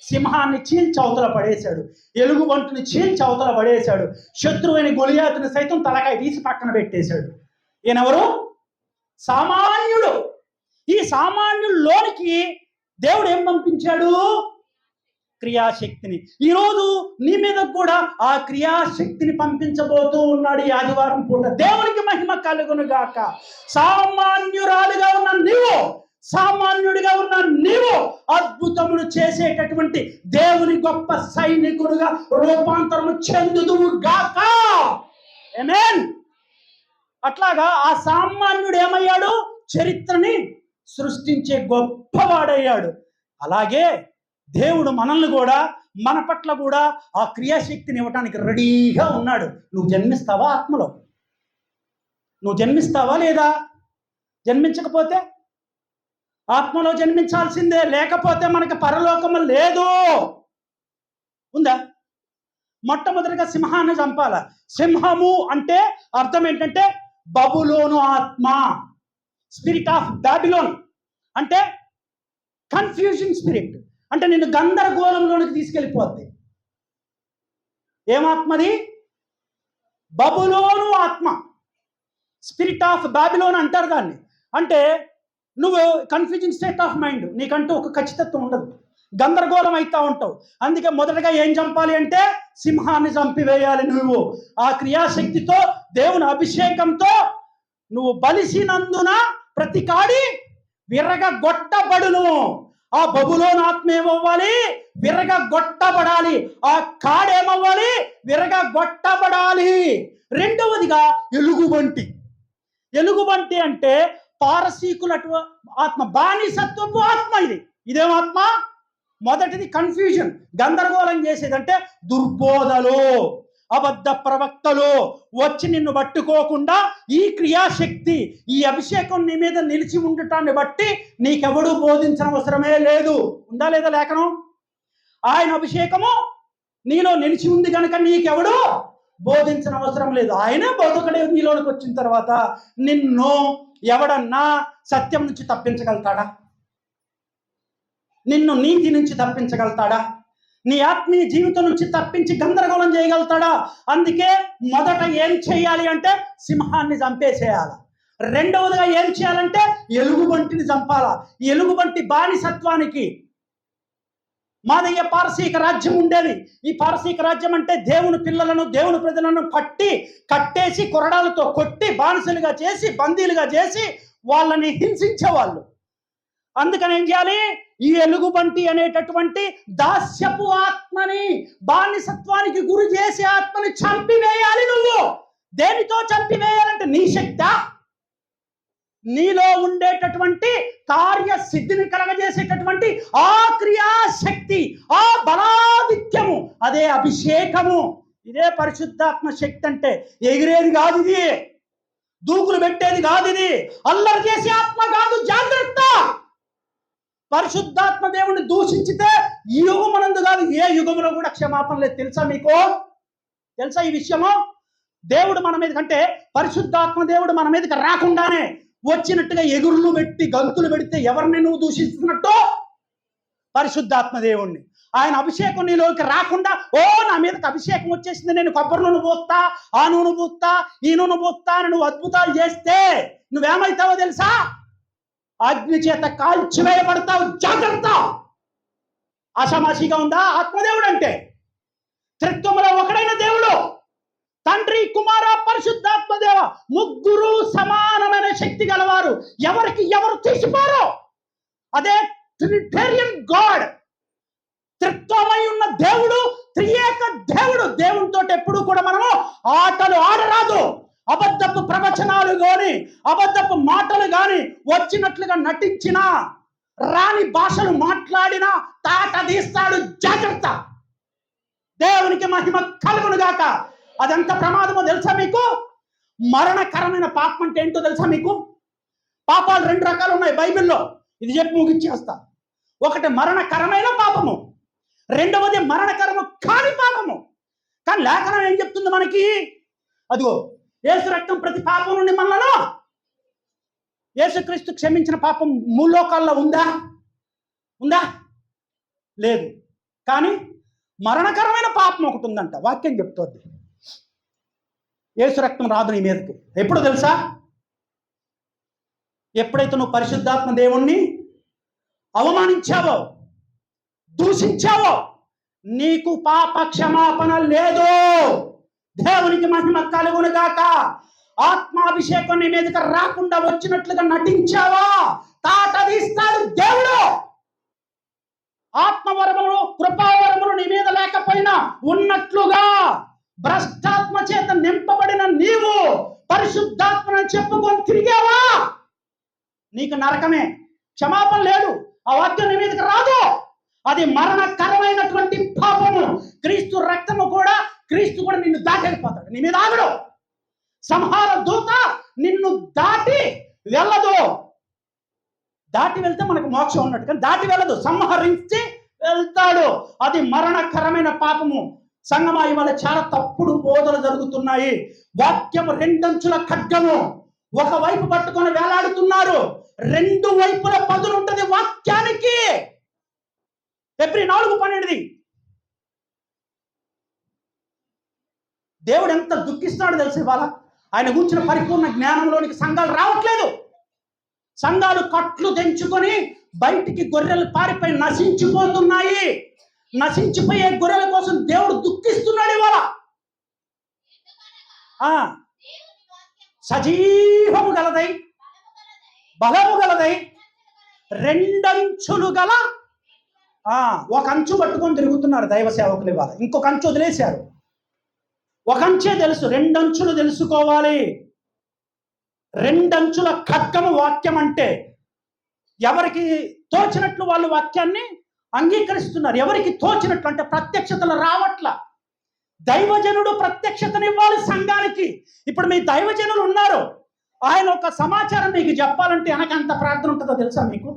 సింహాన్ని చీల్చి అవతల పడేశాడు, ఎలుగుబంటుని చీల్చి అవతల పడేశాడు, శత్రువైన గొలియాతుని సైతం తలకాయ తీసి పక్కన పెట్టేశాడు. ఈయనెవరు? సామాన్యుడు. ఈ సామాన్యుల్లోనికి దేవుడు ఏం పంపించాడు? క్రియాశక్తిని. ఈరోజు నీ మీద కూడా ఆ క్రియాశక్తిని పంపించబోతూ ఉన్నాడు ఈ ఆదివారం పూట. దేవునికి మహిమ కలుగును గాక. సామాన్యురాలుగా ఉన్న నీవు, సామాన్యుడిగా ఉన్న నీవు అద్భుతములు చేసేటటువంటి దేవుని గొప్ప సైనికుడుగా రూపాంతరము చెందుదువు గాక. ఆమేన్. అట్లాగా ఆ సామాన్యుడు ఏమయ్యాడు? చరిత్రని సృష్టించే గొప్పవాడయ్యాడు. అలాగే దేవుడు మనల్ని కూడా, మన పట్ల కూడా ఆ క్రియాశక్తిని ఇవ్వటానికి రెడీగా ఉన్నాడు. నువ్వు జన్మిస్తావా? ఆత్మలో నువ్వు జన్మిస్తావా లేదా? జన్మించకపోతే ఆత్మలో జన్మించాల్సిందే, లేకపోతే మనకి పరలోకము లేదు. ఉందా? మొట్టమొదటిగా సింహాన్ని చంపాల. సింహము అంటే అర్థం ఏంటంటే బబులోను ఆత్మ, స్పిరిట్ ఆఫ్ బాబిలోన్, అంటే కన్ఫ్యూజన్ స్పిరిట్, అంటే నిన్ను గందరగోళంలోనికి తీసుకెళ్ళిపోద్ది. ఏమాత్మది? బబులోను ఆత్మ, స్పిరిట్ ఆఫ్ బాబిలోన్ అంటారు దాన్ని. అంటే నువ్వు కన్ఫ్యూజన్ స్టేట్ ఆఫ్ మైండ్, నీకంటూ ఒక ఖచ్చితత్వం ఉండదు, గందరగోళం అవుతా ఉంటావు. అందుకే మొదటగా ఏం చంపాలి అంటే సింహాన్ని చంపివేయాలి. నువ్వు ఆ క్రియాశక్తితో, దేవుని అభిషేకంతో నువ్వు బలిసినందున ప్రతి కాడి విరగగొట్టబడును. ఆ బబులోను ఆత్మ ఏమవ్వాలి? విరగగొట్టబడాలి. ఆ కాడేమవ్వాలి? విరగగొట్టబడాలి. రెండవదిగా ఎలుగుబంటి. ఎలుగుబంటి అంటే పారసీకుల ఆత్మ, బానిసత్వపు ఆత్మ. ఇదేమాత్మ? మొదటిది కన్ఫ్యూజన్, గందరగోళం చేసేది. అంటే దుర్బోధలు, అబద్ధ ప్రవక్తలు వచ్చి నిన్ను పట్టుకోకుండా ఈ క్రియాశక్తి, ఈ అభిషేకం నీ మీద నిలిచి ఉండటాన్ని బట్టి నీకెవడూ బోధించిన అవసరమే లేదు. ఉందా లేదా లేఖనం? ఆయన అభిషేకము నీలో నిలిచి ఉంది కనుక నీకెవడు బోధించిన అవసరం లేదు. ఆయనే బోధకుడే నీలోనికి వచ్చిన తర్వాత నిన్ను ఎవడన్నా సత్యం నుంచి తప్పించగలుగుతాడా? నిన్ను నీతి నుంచి తప్పించగలుగుతాడా? నీ ఆత్మీయ జీవితం నుంచి తప్పించి గందరగోళం చేయగలుగుతాడా? అందుకే మొదట ఏం చేయాలి అంటే సింహాన్ని చంపేసేయాలి. రెండవదిగా ఏం చేయాలంటే ఎలుగుబంటిని చంపాలా. ఎలుగుబంటి బానిసత్వానికి మాదయ్య పారసీక రాజ్యం ఉండేది. ఈ పారసీక రాజ్యం అంటే దేవుని పిల్లలను, దేవుని ప్రజలను కట్టేసి కొరడాలతో కొట్టి బానిసలుగా చేసి, బందీలుగా చేసి వాళ్ళని హింసించేవాళ్ళు. అందుకని ఏం చేయాలి? ఈ ఎలుగుబంటి అనేటటువంటి దాస్యపు ఆత్మని, బానిసత్వానికి గురి చేసే ఆత్మని చంపివేయాలి. నువ్వు దేనితో చంపివేయాలంటే నీ శక్తి, నీలో ఉండేటటువంటి కార్యసిద్ధిని కలగజేసేటటువంటి ఆ క్రియాశక్తి, ఆ బలాధిక్యము, అదే అభిషేకము. ఇదే పరిశుద్ధాత్మ శక్తి అంటే. ఎగిరేది కాదు ఇది, దూకులు పెట్టేది కాదు ఇది, అల్లరి చేసే ఆత్మ కాదు. జాగ్రత్త. పరిశుద్ధాత్మ దేవుణ్ణి దూషించితే ఈ యుగమునందు కాదు, ఏ యుగములో కూడా క్షమాపణ లేదు. తెలుసా మీకు? తెలుసా ఈ విషయము? దేవుడు మన మీద కంటే పరిశుద్ధాత్మ దేవుడు మన మీదకి రాకుండానే వచ్చినట్టుగా ఎగురులు పెట్టి గంతులు పెడితే ఎవరిని నువ్వు దూషిస్తున్నట్టు? పరిశుద్ధాత్మ దేవుణ్ణి. ఆయన అభిషేకం నీలోకి రాకుండా, ఓ నా మీదకి అభిషేకం వచ్చేసింది, నేను కొబ్బరి నూనె పోస్తా, ఆ నూనె పోస్తా, ఈ నూనె పోస్తా అని నువ్వు అద్భుతాలు చేస్తే నువ్వేమవుతావో తెలుసా? అగ్ని చేత కాల్చివేయబడతావు. జాగ్రత్త. ఆషామాషిగా ఉందా ఆత్మదేవుడు అంటే? త్రిత్వములో ఒకడైన దేవుడు, తండ్రి, కుమార, పరిశుద్ధాత్మ దేవ, ముగ్గురు సమానమైన శక్తి గలవారు. ఎవరికి ఎవరు తీసిపోరు. అదే ట్రినిటేరియన్ గాడ్. త్రిత్వమై ఉన్న దేవుడు, త్రియేక దేవుడు. దేవునితో ఎప్పుడు కూడా మనము ఆటలు ఆడరాదు. అబద్ధపు ప్రవచనాలు గాని, అబద్ధపు మాటలు గాని, వచ్చినట్లుగా నటించినా, రాని భాషలు మాట్లాడినా తాట తీస్తాడు. జాగ్రత్త. దేవునికి మహిమ కలుగును గాక. అదంత ప్రమాదమో తెలుసా మీకు? మరణకరమైన పాపం అంటే ఏంటో తెలుసా మీకు? పాపాలు 2 రకాలు ఉన్నాయి బైబిల్లో. ఇది చెప్పి ముగించేస్తా. ఒకటి మరణకరమైన పాపము, రెండవది మరణకరము కాని పాపము. కానీ లేఖనం ఏం చెప్తుంది మనకి? అదిగో, యేసు రక్తం ప్రతి పాపం నుండి మనలను, యేసుక్రీస్తు క్షమించిన పాపం మూలోకాల్లో ఉందా? ఉందా? లేదు. కానీ మరణకరమైన పాపం ఒకటి ఉందంట. వాక్యం చెప్తోంది. యేసు రక్తం రాదు నీ మీదకి. ఎప్పుడు తెలుసా? ఎప్పుడైతే నువ్వు పరిశుద్ధాత్మ దేవుణ్ణి అవమానించావో, దూషించావో, నీకు పాప క్షమాపణ లేదు. దేవునికి మహిమ కలుగును గాక. ఆత్మాభిషేకం నీ మీదకి రాకుండా వచ్చినట్లుగా నటించావా, తాట తీస్తాడు దేవుడు. ఆత్మవరములు, కృపావరములు నీ మీద లేకపోయినా ఉన్నట్లుగా భ్రష్టాత్మ చేత నింపబడిన నీవు పరిశుద్ధాత్మని చెప్పుకొని తిరిగావా, నీకు నరకమే. క్షమాపణ లేదు. ఆ వాక్యం నీ మీదకి రాదు. అది మరణకరమైనటువంటి పాపము. క్రీస్తు రక్తము కూడా, క్రీస్తు కూడా నిన్ను దాటెళ్ళిపోతాడు. నీ మీద ఆగడు. సంహార దూత నిన్ను దాటి వెళ్ళదు. దాటి వెళ్తే మనకు మోక్షం ఉన్నట్టు, కానీ దాటి వెళ్ళదు, సంహరించి వెళ్తాడు. అది మరణకరమైన పాపము. సంగమా, ఇవాళ చాలా తప్పుడు బోధలు జరుగుతున్నాయి. వాక్యము 2 అంచుల ఖడ్గము. ఒకవైపు పట్టుకొని వేలాడుతున్నారు. 2 వైపుల పదులు ఉంటుంది వాక్యానికి. ఫిబ్రవరి 4:12 దేవుడు ఎంత దుఃఖిస్తున్నాడు తెలిసి ఇవాళ. ఆయన గురించిన పరిపూర్ణ జ్ఞానంలోనికి సంఘాలు రావట్లేదు. సంఘాలు కట్లు తెంచుకొని బయటికి గొర్రెలు పారిపోయి నశించిపోతున్నాయి. నశించిపోయే గొర్రెల కోసం దేవుడు దుఃఖిస్తున్నాడు ఇవాళ. సజీవము గలదై, బలము గలదై, 2 అంచులు గల, ఒక అంచు పట్టుకొని తిరుగుతున్నారు దైవ సేవకులు ఇవాళ. ఇంకొక అంచు వదిలేశారు. ఒక అంచే తెలుసు, 2 అంచులు తెలుసుకోవాలి. 2 అంచుల ఖడ్గము వాక్యం అంటే. ఎవరికి తోచినట్లు వాళ్ళు వాక్యాన్ని అంగీకరిస్తున్నారు. ఎవరికి తోచినట్లు అంటే ప్రత్యక్షతలు రావట్ల. దైవజనుడు ప్రత్యక్షతనివ్వాలి సంఘానికి. ఇప్పుడు మీ దైవజనులు ఉన్నారు, ఆయన ఒక సమాచారం మీకు చెప్పాలంటే వెనక ఎంత ప్రార్థన ఉంటుందో తెలుసా మీకు?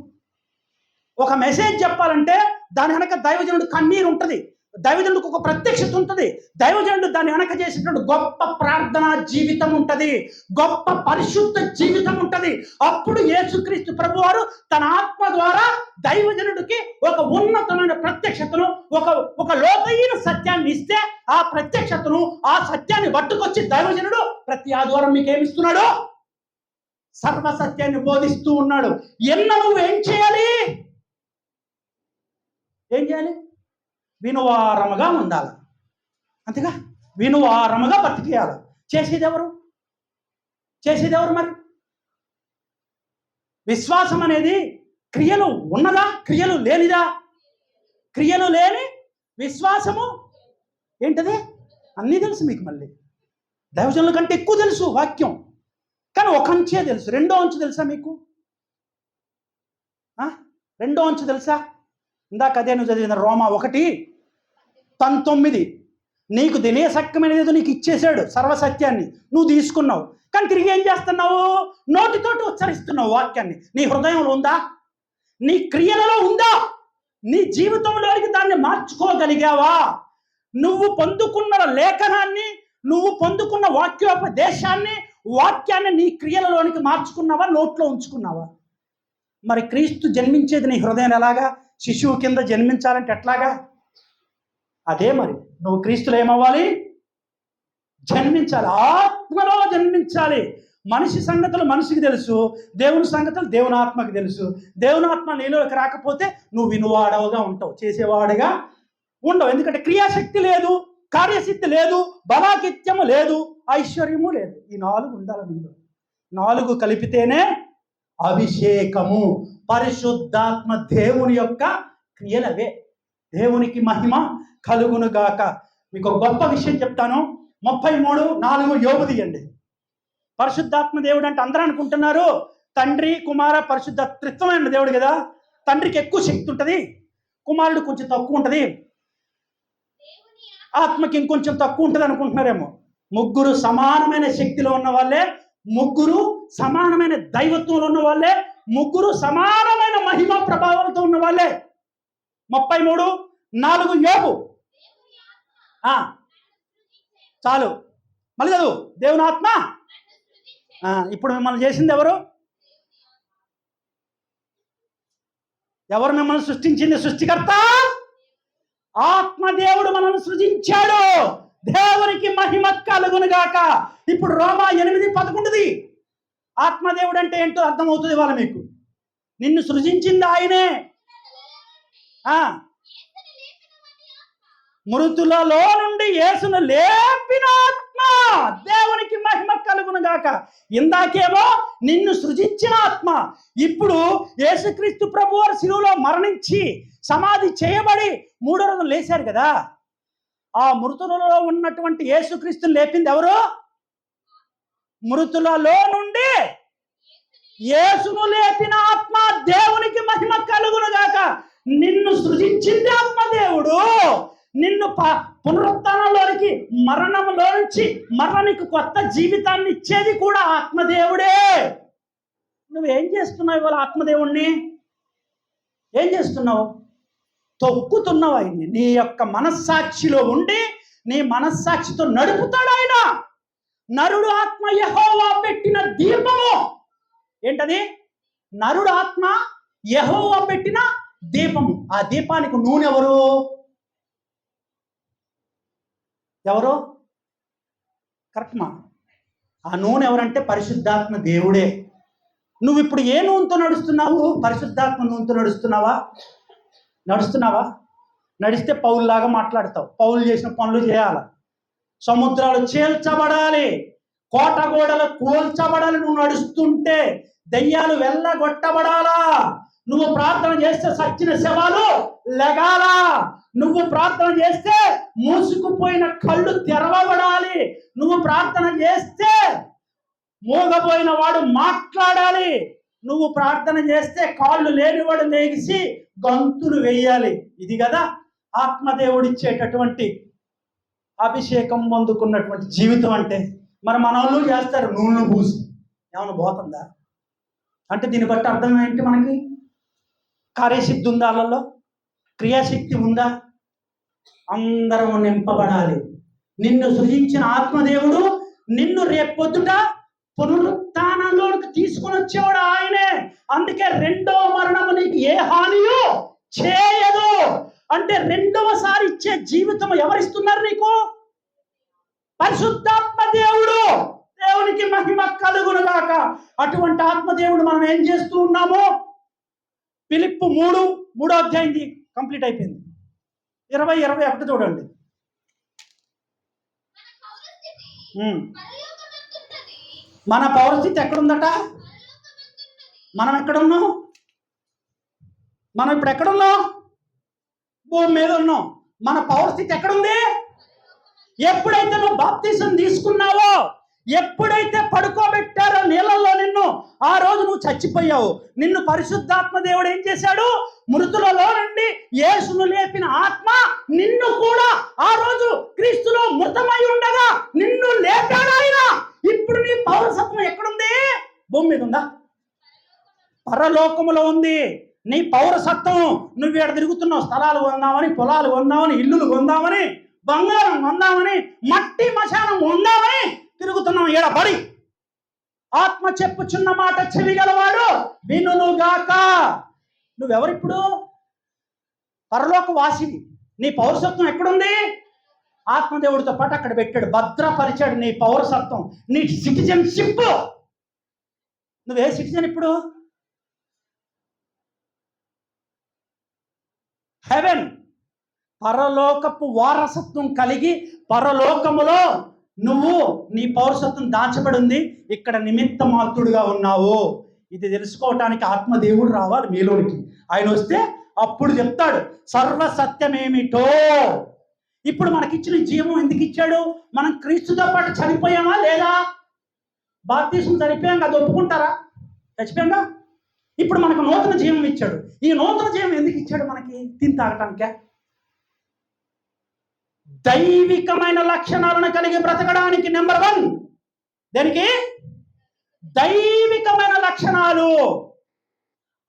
ఒక మెసేజ్ చెప్పాలంటే దాని వెనక దైవజనుడు కన్నీరు ఉంటుంది. దైవజనుడికి ఒక ప్రత్యక్షత ఉంటుంది. దైవజనుడు దాని వెనక చేసినటువంటి గొప్ప ప్రార్థనా జీవితం ఉంటుంది, గొప్ప పరిశుద్ధ జీవితం ఉంటుంది. అప్పుడు యేసుక్రీస్తు ప్రభువారు తన ఆత్మ ద్వారా దైవజనుడికి ఒక ఉన్నతమైన ప్రత్యక్షతను, ఒక లోతైన సత్యాన్ని ఇస్తే, ఆ ప్రత్యక్షతను, ఆ సత్యాన్ని పట్టుకొచ్చి దైవజనుడు ప్రతి ఆదివారం మీకు ఏమిస్తున్నాడు? సర్వసత్యాన్ని బోధిస్తూ ఉన్నాడు. నువ్వు ఏం చేయాలి? ఏం చేయాలి? వినువారముగా ఉండాలి. అంతేగా, వినువారముగా బతికేయాలి. చేసేదెవరు? మరి విశ్వాసం అనేది క్రియలు ఉన్నదా, క్రియలు లేనిదా? క్రియలు లేని విశ్వాసము ఏంటది? అన్నీ తెలుసు మీకు. మళ్ళీ దైవజనుల కంటే ఎక్కువ తెలుసు వాక్యం, కానీ ఒక అంచే తెలుసు. రెండో అంచు తెలుసా మీకు? రెండో అంచు తెలుసా? ఇందాక అదే నువ్వు చదివిన రోమా 1:19. నీకు తెలియసక్కమైనది నీకు ఇచ్చేశాడు సర్వసత్యాన్ని, నువ్వు తీసుకున్నావు, కానీ తిరిగి ఏం చేస్తున్నావు? నోటితోటి ఉచ్చరిస్తున్నావు వాక్యాన్ని. నీ హృదయంలో ఉందా? నీ క్రియలలో ఉందా? నీ జీవితంలోనికి దాన్ని మార్చుకోగలిగావా? నువ్వు పొందుకున్న లేఖనాన్ని, నువ్వు పొందుకున్న వాక్యాన్ని నీ క్రియలలోనికి మార్చుకున్నావా, నోట్లో ఉంచుకున్నావా? మరి క్రీస్తు జన్మించేది నీ హృదయం ఎలాగా? శిశువు కింద జన్మించాలంటే ఎట్లాగా? అదే మరి నువ్వు క్రీస్తులో ఏమవ్వాలి? జన్మించాలి, ఆత్మలో జన్మించాలి. మనిషి సంగతులు మనిషికి తెలుసు, దేవుని సంగతులు దేవుని ఆత్మకి తెలుసు. దేవుని ఆత్మ నీలోకి రాకపోతే నువ్వు వినువాడవుగా ఉంటావు, చేసేవాడుగా ఉండవు. ఎందుకంటే క్రియాశక్తి లేదు, కార్యసిద్ధి లేదు, బలాకిత్యము లేదు, ఐశ్వర్యము లేదు. ఈ 4 ఉండాలి నీలో. 4 కలిపితేనే అభిషేకము, పరిశుద్ధాత్మ, దేవుని యొక్క క్రియలవే. దేవునికి మహిమ కలుగునుగాక. మీకు ఒక గొప్ప విషయం చెప్తాను. 33:4 యోబు తీయండి. పరిశుద్ధాత్మ దేవుడు అంటే అందరూ అనుకుంటున్నారు తండ్రి కుమార పరిశుద్ధ త్రిత్వమైన దేవుడు కదా. తండ్రికి ఎక్కువ శక్తి ఉంటుంది, కుమారుడు కొంచెం తక్కువ ఉంటుంది, ఆత్మకి ఇంకొంచెం తక్కువ ఉంటుంది అనుకుంటున్నారేమో. ముగ్గురు సమానమైన శక్తిలో ఉన్న వాళ్ళే, ముగ్గురు సమానమైన దైవత్వంలో ఉన్న వాళ్ళే, ముగ్గురు సమానమైన మహిమ ప్రభావాలతో ఉన్న వాళ్ళే. 33:4 యోబు. చాలు, మళ్ళీ చదువు. దేవుని ఆత్మ ఇప్పుడు మిమ్మల్ని చేసింది ఎవరు? ఎవరు మిమ్మల్ని సృష్టించింది? సృష్టికర్త ఆత్మదేవుడు మనల్ని సృజించాడు. దేవునికి మహిమ కలుగునుగాక. ఇప్పుడు రోమా 8:11 ఆత్మదేవుడు అంటే ఏంటో అర్థమవుతుంది వాళ్ళ మీకు. నిన్ను సృజించింది ఆయనే. మృతులలో నుండి యేసును లేపిన ఆత్మ, దేవునికి మహిమ కలుగునుగాక. ఇందాకేమో నిన్ను సృజించిన ఆత్మ, ఇప్పుడు యేసుక్రీస్తు ప్రభువారు శిలువలో మరణించి సమాధి చేయబడి 3వ రోజు లేచారు కదా. ఆ మృతులలో ఉన్నటువంటి యేసుక్రీస్తుని లేపింది ఎవరు? మృతులలో నుండి యేసును లేపిన ఆత్మ, దేవునికి మహిమ కలుగునుగాక. నిన్ను సృజించింది ఆత్మదేవుడు, నిన్ను పునరుత్థానంలోనికి, మరణంలో నుంచి మరణానికి కొత్త జీవితాన్ని ఇచ్చేది కూడా ఆత్మదేవుడే. నువ్వేం చేస్తున్నావు ఇవాళ? ఆత్మదేవుణ్ణి ఏం చేస్తున్నావు? తొక్కుతున్నావు ఆయన్ని. నీ యొక్క మనస్సాక్షిలో ఉండి నీ మనస్సాక్షితో నడుపుతాడు ఆయన. నరుడు ఆత్మ యెహోవా పెట్టిన దీపము. ఏంటది? నరుడు ఆత్మ యెహోవా పెట్టిన దీపము. ఆ దీపానికి నూనె ఎవరు? కరెక్ట్మా? ఆ నూనె ఎవరంటే పరిశుద్ధాత్మ దేవుడే. నువ్వు ఇప్పుడు ఏ నూనెతో నడుస్తున్నావు? పరిశుద్ధాత్మ నూనెతో నడుస్తున్నావా? నడిస్తే పౌలులాగా మాట్లాడతావు. పౌలు చేసిన పనులు చేయాలి. సముద్రాలు చీల్చబడాలి, కోట గోడలు కూల్చబడాలి. నువ్వు నడుస్తుంటే దయ్యాలు వెళ్ళగొట్టబడాలా. నువ్వు ప్రార్థన చేస్తే సచ్చిన శవాలు లెగాలా. నువ్వు ప్రార్థన చేస్తే మూసుకుపోయిన కళ్ళు తెరవబడాలి. నువ్వు ప్రార్థన చేస్తే మూగపోయిన వాడు మాట్లాడాలి. నువ్వు ప్రార్థన చేస్తే కాళ్ళు లేనివాడు లేచి గంతులు వేయాలి. ఇది కదా ఆత్మదేవుడిచ్చేటటువంటి అభిషేకం పొందుకున్నటువంటి జీవితం అంటే. మరి మన వాళ్ళు చేస్తారు నూనె పూసి. ఏమైనా పోతుందా అంటే దీన్ని బట్టి అర్థం ఏంటి? మనకి కార్యశక్తి ఉందా? వాళ్ళలో క్రియాశక్తి ఉందా? అందరం నింపబడాలి. నిన్ను సృజించిన ఆత్మదేవుడు నిన్ను రేపొద్దుట పునరుత్థానంలోకి తీసుకొని వచ్చేవాడు ఆయనే. అందుకే రెండవ మరణము నీకు ఏ హానియో చేయదు. అంటే రెండవసారి ఇచ్చే జీవితం ఎవరిస్తున్నారు నీకు? పరిశుద్ధాత్మ దేవుడు. దేవునికి మహిమ కలుగునుగాక. అటువంటి ఆత్మదేవుడు మనం ఏం చేస్తూ ఉన్నాము? ఫిలిప్పు 3వ అధ్యాయం కంప్లీట్ అయిపోయింది. 20-21 చూడండి. మన పౌరస్థితి ఎక్కడుందట? మనం ఎక్కడున్నాం? మనం ఇప్పుడు ఎక్కడున్నాం? భూమి మీద ఉన్నాం. మన పౌరస్థితి ఎక్కడుంది? ఎప్పుడైతే నువ్వు బాప్తిసం తీసుకున్నావో, ఎప్పుడైతే పడుకోబెట్టారో నీళ్ళల్లో నిన్ను, ఆ రోజు నువ్వు చచ్చిపోయావు. నిన్ను పరిశుద్ధాత్మ దేవుడు ఏం చేశాడు? మృతులలో నుండి యేసును లేపిన ఆత్మ నిన్ను కూడా ఆ రోజు క్రీస్తులో మృతమై ఉండగా నిన్ను లేపాడు ఆయన. ఇప్పుడు నీ పౌరసత్వం ఎక్కడుంది? భూమి మీద ఉందా? పరలోకములో ఉంది నీ పౌరసత్వం. నువ్వు ఇక్కడ తిరుగుతున్నావు, స్థలాలు కొందామని, పొలాలు కొందామని, ఇల్లులు కొందామని, బంగారం కొందామని, మట్టి మశానం కొందామని తిరుగుతున్నావు ఎడబడి. ఆత్మ చెప్పుచున్న మాట చెవిగలవాడు వినుగాక. నువ్వెవరిప్పుడు? పరలోక వాసివి. నీ పౌరసత్వం ఎక్కడుంది? ఆత్మదేవుడితో పాటు అక్కడ పెట్టాడు, భద్రపరిచాడు నీ పౌరసత్వం, నీ సిటిజన్షిప్. నువ్వే సిటిజన్ ఇప్పుడు? హెవెన్, పరలోకపు వారసత్వం కలిగి పరలోకములో నువ్వు నీ పౌరసత్వం దాచబడి ఉంది. ఇక్కడ నిమిత్త మాత్రుడుగా ఉన్నావు. ఇది తెలుసుకోవటానికి ఆత్మదేవుడు రావాలి మీలోనికి. ఆయన వస్తే అప్పుడు చెప్తాడు సర్వసత్యమేమిటో. ఇప్పుడు మనకిచ్చిన జీవం ఎందుకు ఇచ్చాడు? మనం క్రీస్తుతో పాటు చనిపోయామా లేదా? బాప్తిసం చనిపోయాం కదా, ఒప్పుకుంటారా? చచ్చిపోయాగా. ఇప్పుడు మనకు నూతన జీవం ఇచ్చాడు. ఈ నూతన జీవం ఎందుకు ఇచ్చాడు? మనకి తిని తాగటానికే. దైవికమైన లక్షణాలను కలిగి బ్రతకడానికి. నెంబర్ 1 దానికి దైవికమైన లక్షణాలు.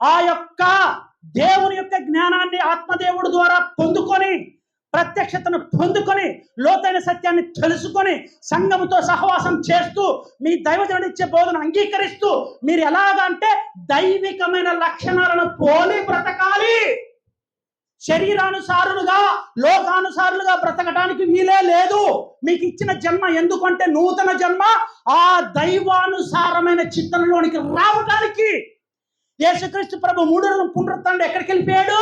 ఆ యొక్క దేవుని యొక్క జ్ఞానాన్ని ఆత్మదేవుడి ద్వారా పొందుకొని, ప్రత్యక్షతను పొందుకొని, లోతైన సత్యాన్ని తెలుసుకొని, సంఘముతో సహవాసం చేస్తూ, మీ దైవజనుడు ఇచ్చే బోధన అంగీకరిస్తూ, మీరు ఎలాగంటే దైవికమైన లక్షణాలను పోలి బ్రతకాలి. శరీరానుసారులుగా, లోకానుసారులుగా బ్రతకడానికి వీలే లేదు. మీకు ఇచ్చిన జన్మ ఎందుకంటే నూతన జన్మ, ఆ దైవానుసారమైన చిత్తంలోనికి రావడానికి. యేసుక్రీస్తు ప్రభు 3 రోజులు పునరుత్థానం ఎక్కడికి వెళ్ళిపోయాడు?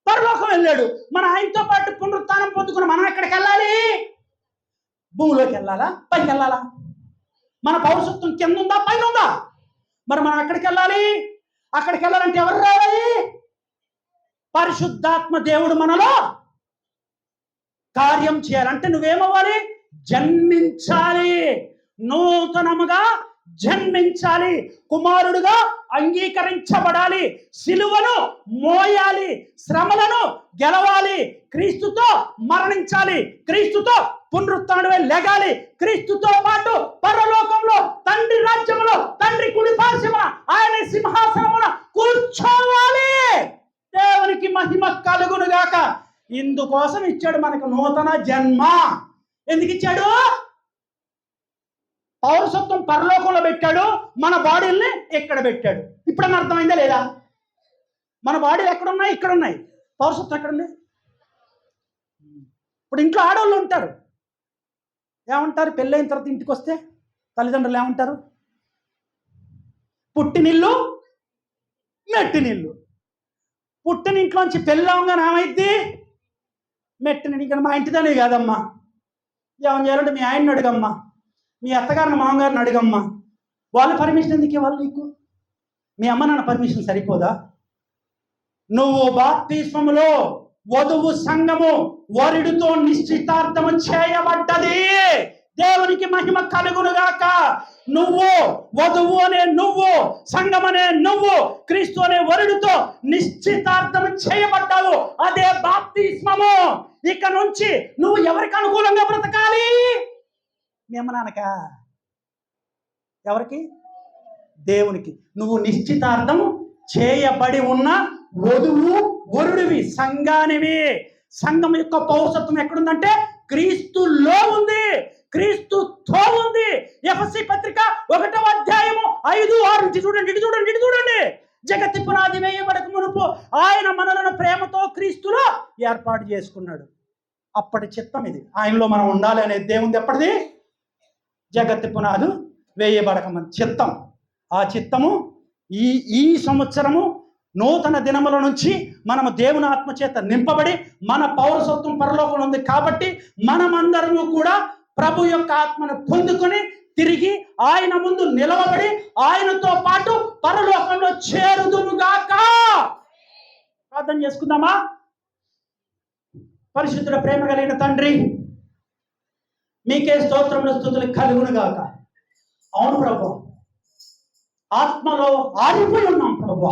పరలోకం వెళ్ళాడు. మన ఆయనతో పాటు పునరుత్థానం పొందుకుని మనం ఎక్కడికి వెళ్ళాలి? భూమిలోకి వెళ్ళాలా, పైకి వెళ్ళాలా? మన పౌరసత్వం కింద ఉందా, పైన ఉందా? మరి మనం ఎక్కడికి వెళ్ళాలి? అక్కడికి వెళ్ళాలంటే ఎవరు రావాలి? పరిశుద్ధాత్మ దేవుడు మనలో కార్యం చేయాలంటే నువ్వేమవ్వాలి? జన్మించాలి, నూతనముగా జన్మించాలి, కుమారుడుగా అంగీకరించబడాలి, సిలువను మోయాలి, శ్రమలను గెలవాలి, క్రీస్తుతో మరణించాలి, క్రీస్తుతో పునరుత్థానమై లెగాలి, క్రీస్తుతో పాటు పరలోకంలో తండ్రి రాజ్యములో తండ్రి కుడి పార్శ్వమున ఆయన సింహాసనమున కూర్చోవాలి. దేవునికి మహిమ కలుగునుగాక. ఇందుకోసం ఇచ్చాడు మనకు నూతన జన్మ. ఎందుకు ఇచ్చాడు? పౌరసత్వం పరలోకంలో పెట్టాడు, మన బాడీల్ని ఎక్కడ పెట్టాడు. ఇప్పుడు అర్థమైందా లేదా? మన బాడీలు ఎక్కడున్నాయి? ఇక్కడ ఉన్నాయి. పౌరసత్వం ఎక్కడుంది? ఇప్పుడు ఇంట్లో ఆడవాళ్ళు ఉంటారు, ఏమంటారు? పెళ్ళైన తర్వాత ఇంటికి వస్తే తల్లిదండ్రులు ఏమంటారు? పుట్టినిల్లు మెట్టినిల్లు. పుట్టినింట్లోంచి పెళ్ళవగానే ఏమైద్ది? మెట్టినిల్లు. ఇక్కడ మా ఇంటిదానే కాదమ్మా, ఏమని చేయాలంటే మీ ఆయన్ని అడుగమ్మా, మీ అత్తగారిని మామగారిని అడుగమ్మా. వాళ్ళ పర్మిషన్ ఎందుకు ఇవ్వాలి నీకు? మీ అమ్మ నాన్న పర్మిషన్ సరిపోదా? నువ్వు బాప్తిస్మములో వధువు సంఘము వరుడితో నిశ్చితార్థము చేయబడ్డది. దేవునికి మహిమ కలుగునుగాక. నువ్వు వధువు అనే నువ్వు, సంఘం అనే నువ్వు, క్రీస్తు అనే వరుడితో నిశ్చితార్థము చేయబడ్డావు. అదే బాప్తిస్మము. ఇక నుంచి నువ్వు ఎవరికి అనుకూలంగా బ్రతకాలి? మీ అమ్మ నాన్నక? ఎవరికి? దేవునికి. నువ్వు నిశ్చితార్థం చేయబడి ఉన్న వధువు వరుడివి, సంఘానివి. సంఘం యొక్క పౌరసత్వం ఎక్కడుందంటే క్రీస్తులో ఉంది, క్రీస్తుతో ఉంది. ఎఫెసీ పత్రిక 1వ అధ్యాయము 5, 6 చూడండి, ఇటు చూడండి, ఇటు చూడండి. జగతి పునాది వేయబడక మునుపు ఆయన మనలను ప్రేమతో క్రీస్తులో ఏర్పాటు చేసుకున్నాడు. అప్పటి చిత్తం ఇది. ఆయనలో మనం ఉండాలి అనే దేవుంది ఎప్పటిది? జగతి పునాదు వేయబడకమని చిత్తం. ఆ చిత్తము ఈ సంవత్సరము నూతన దినముల నుంచి మనము దేవుని ఆత్మచేత నింపబడి మన పౌరసత్వం పరలోకంలో ఉంది కాబట్టి మనమందరము కూడా ప్రభు యొక్క ఆత్మను పొందుకొని తిరిగి ఆయన ముందు నిలవబడి ఆయనతో పాటు పరలోకంలో చేరుదుముగాక. ప్రార్థన చేసుకుందామా? పరిశుద్ధుల ప్రేమ కలిగిన తండ్రి, మీకే స్తోత్రములు స్తుతులు కలుగును గాక. అవును ప్రభు, ఆత్మలో ఆరిపోయి ఉన్నాం ప్రభు.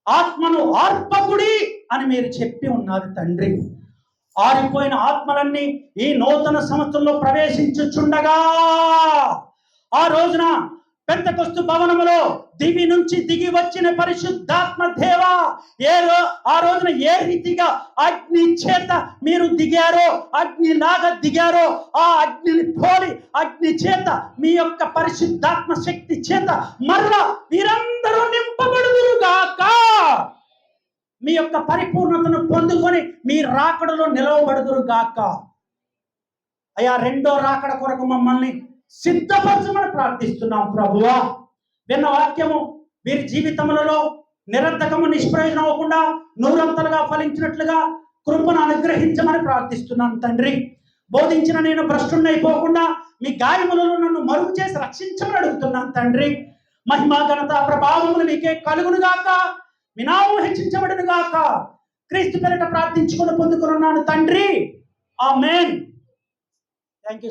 ఆత్మను ఆర్పకుడి అని మీరు చెప్పి ఉన్నారు తండ్రి. ఆరిపోయిన ఆత్మలన్నీ ఈ నూతన సంవత్సరంలో ప్రవేశించుచుండగా ఆ రోజున పెంతెకొస్తు భవనములో దివి నుంచి దిగి వచ్చిన పరిశుద్ధాత్మ దేవ ఆ రోజున ఏ రీతిగా అగ్ని చేత మీరు దిగారో, అగ్నిలాగా దిగారో, ఆ అగ్నిని పోలి అగ్ని చేత మీ యొక్క పరిశుద్ధాత్మ శక్తి చేత మరలా మీరందరూ నింపబడుదురుగాక. మీ యొక్క పరిపూర్ణతను పొందుకొని మీ రాకడలో నిలవబడుదురుగాక. అయ్యా, రెండో రాకడ కొరకు మమ్మల్ని సిద్ధపరచమని ప్రార్థిస్తున్నాం ప్రభువా. విన్న వాక్యము వీరి జీవితములలో నిరర్థకము నిష్ప్రయోజనం అవ్వకుండా నూరంతలుగా ఫలించినట్లుగా కృపను అనుగ్రహించమని ప్రార్థిస్తున్నాను తండ్రి. బోధించిన నేను భ్రష్టున్నైపోకుండా మీ గాయములలో నన్ను మరుగు చేసి రక్షించమని అడుగుతున్నాను తండ్రి. మహిమా ఘనత ప్రభావములు మీకే కలుగునుగాక. మీ నామము హెచ్చించబడునుగాక. క్రీస్తు పేరిట ప్రార్థించుకొని పొందుకున్నాను తండ్రి. ఆమేన్.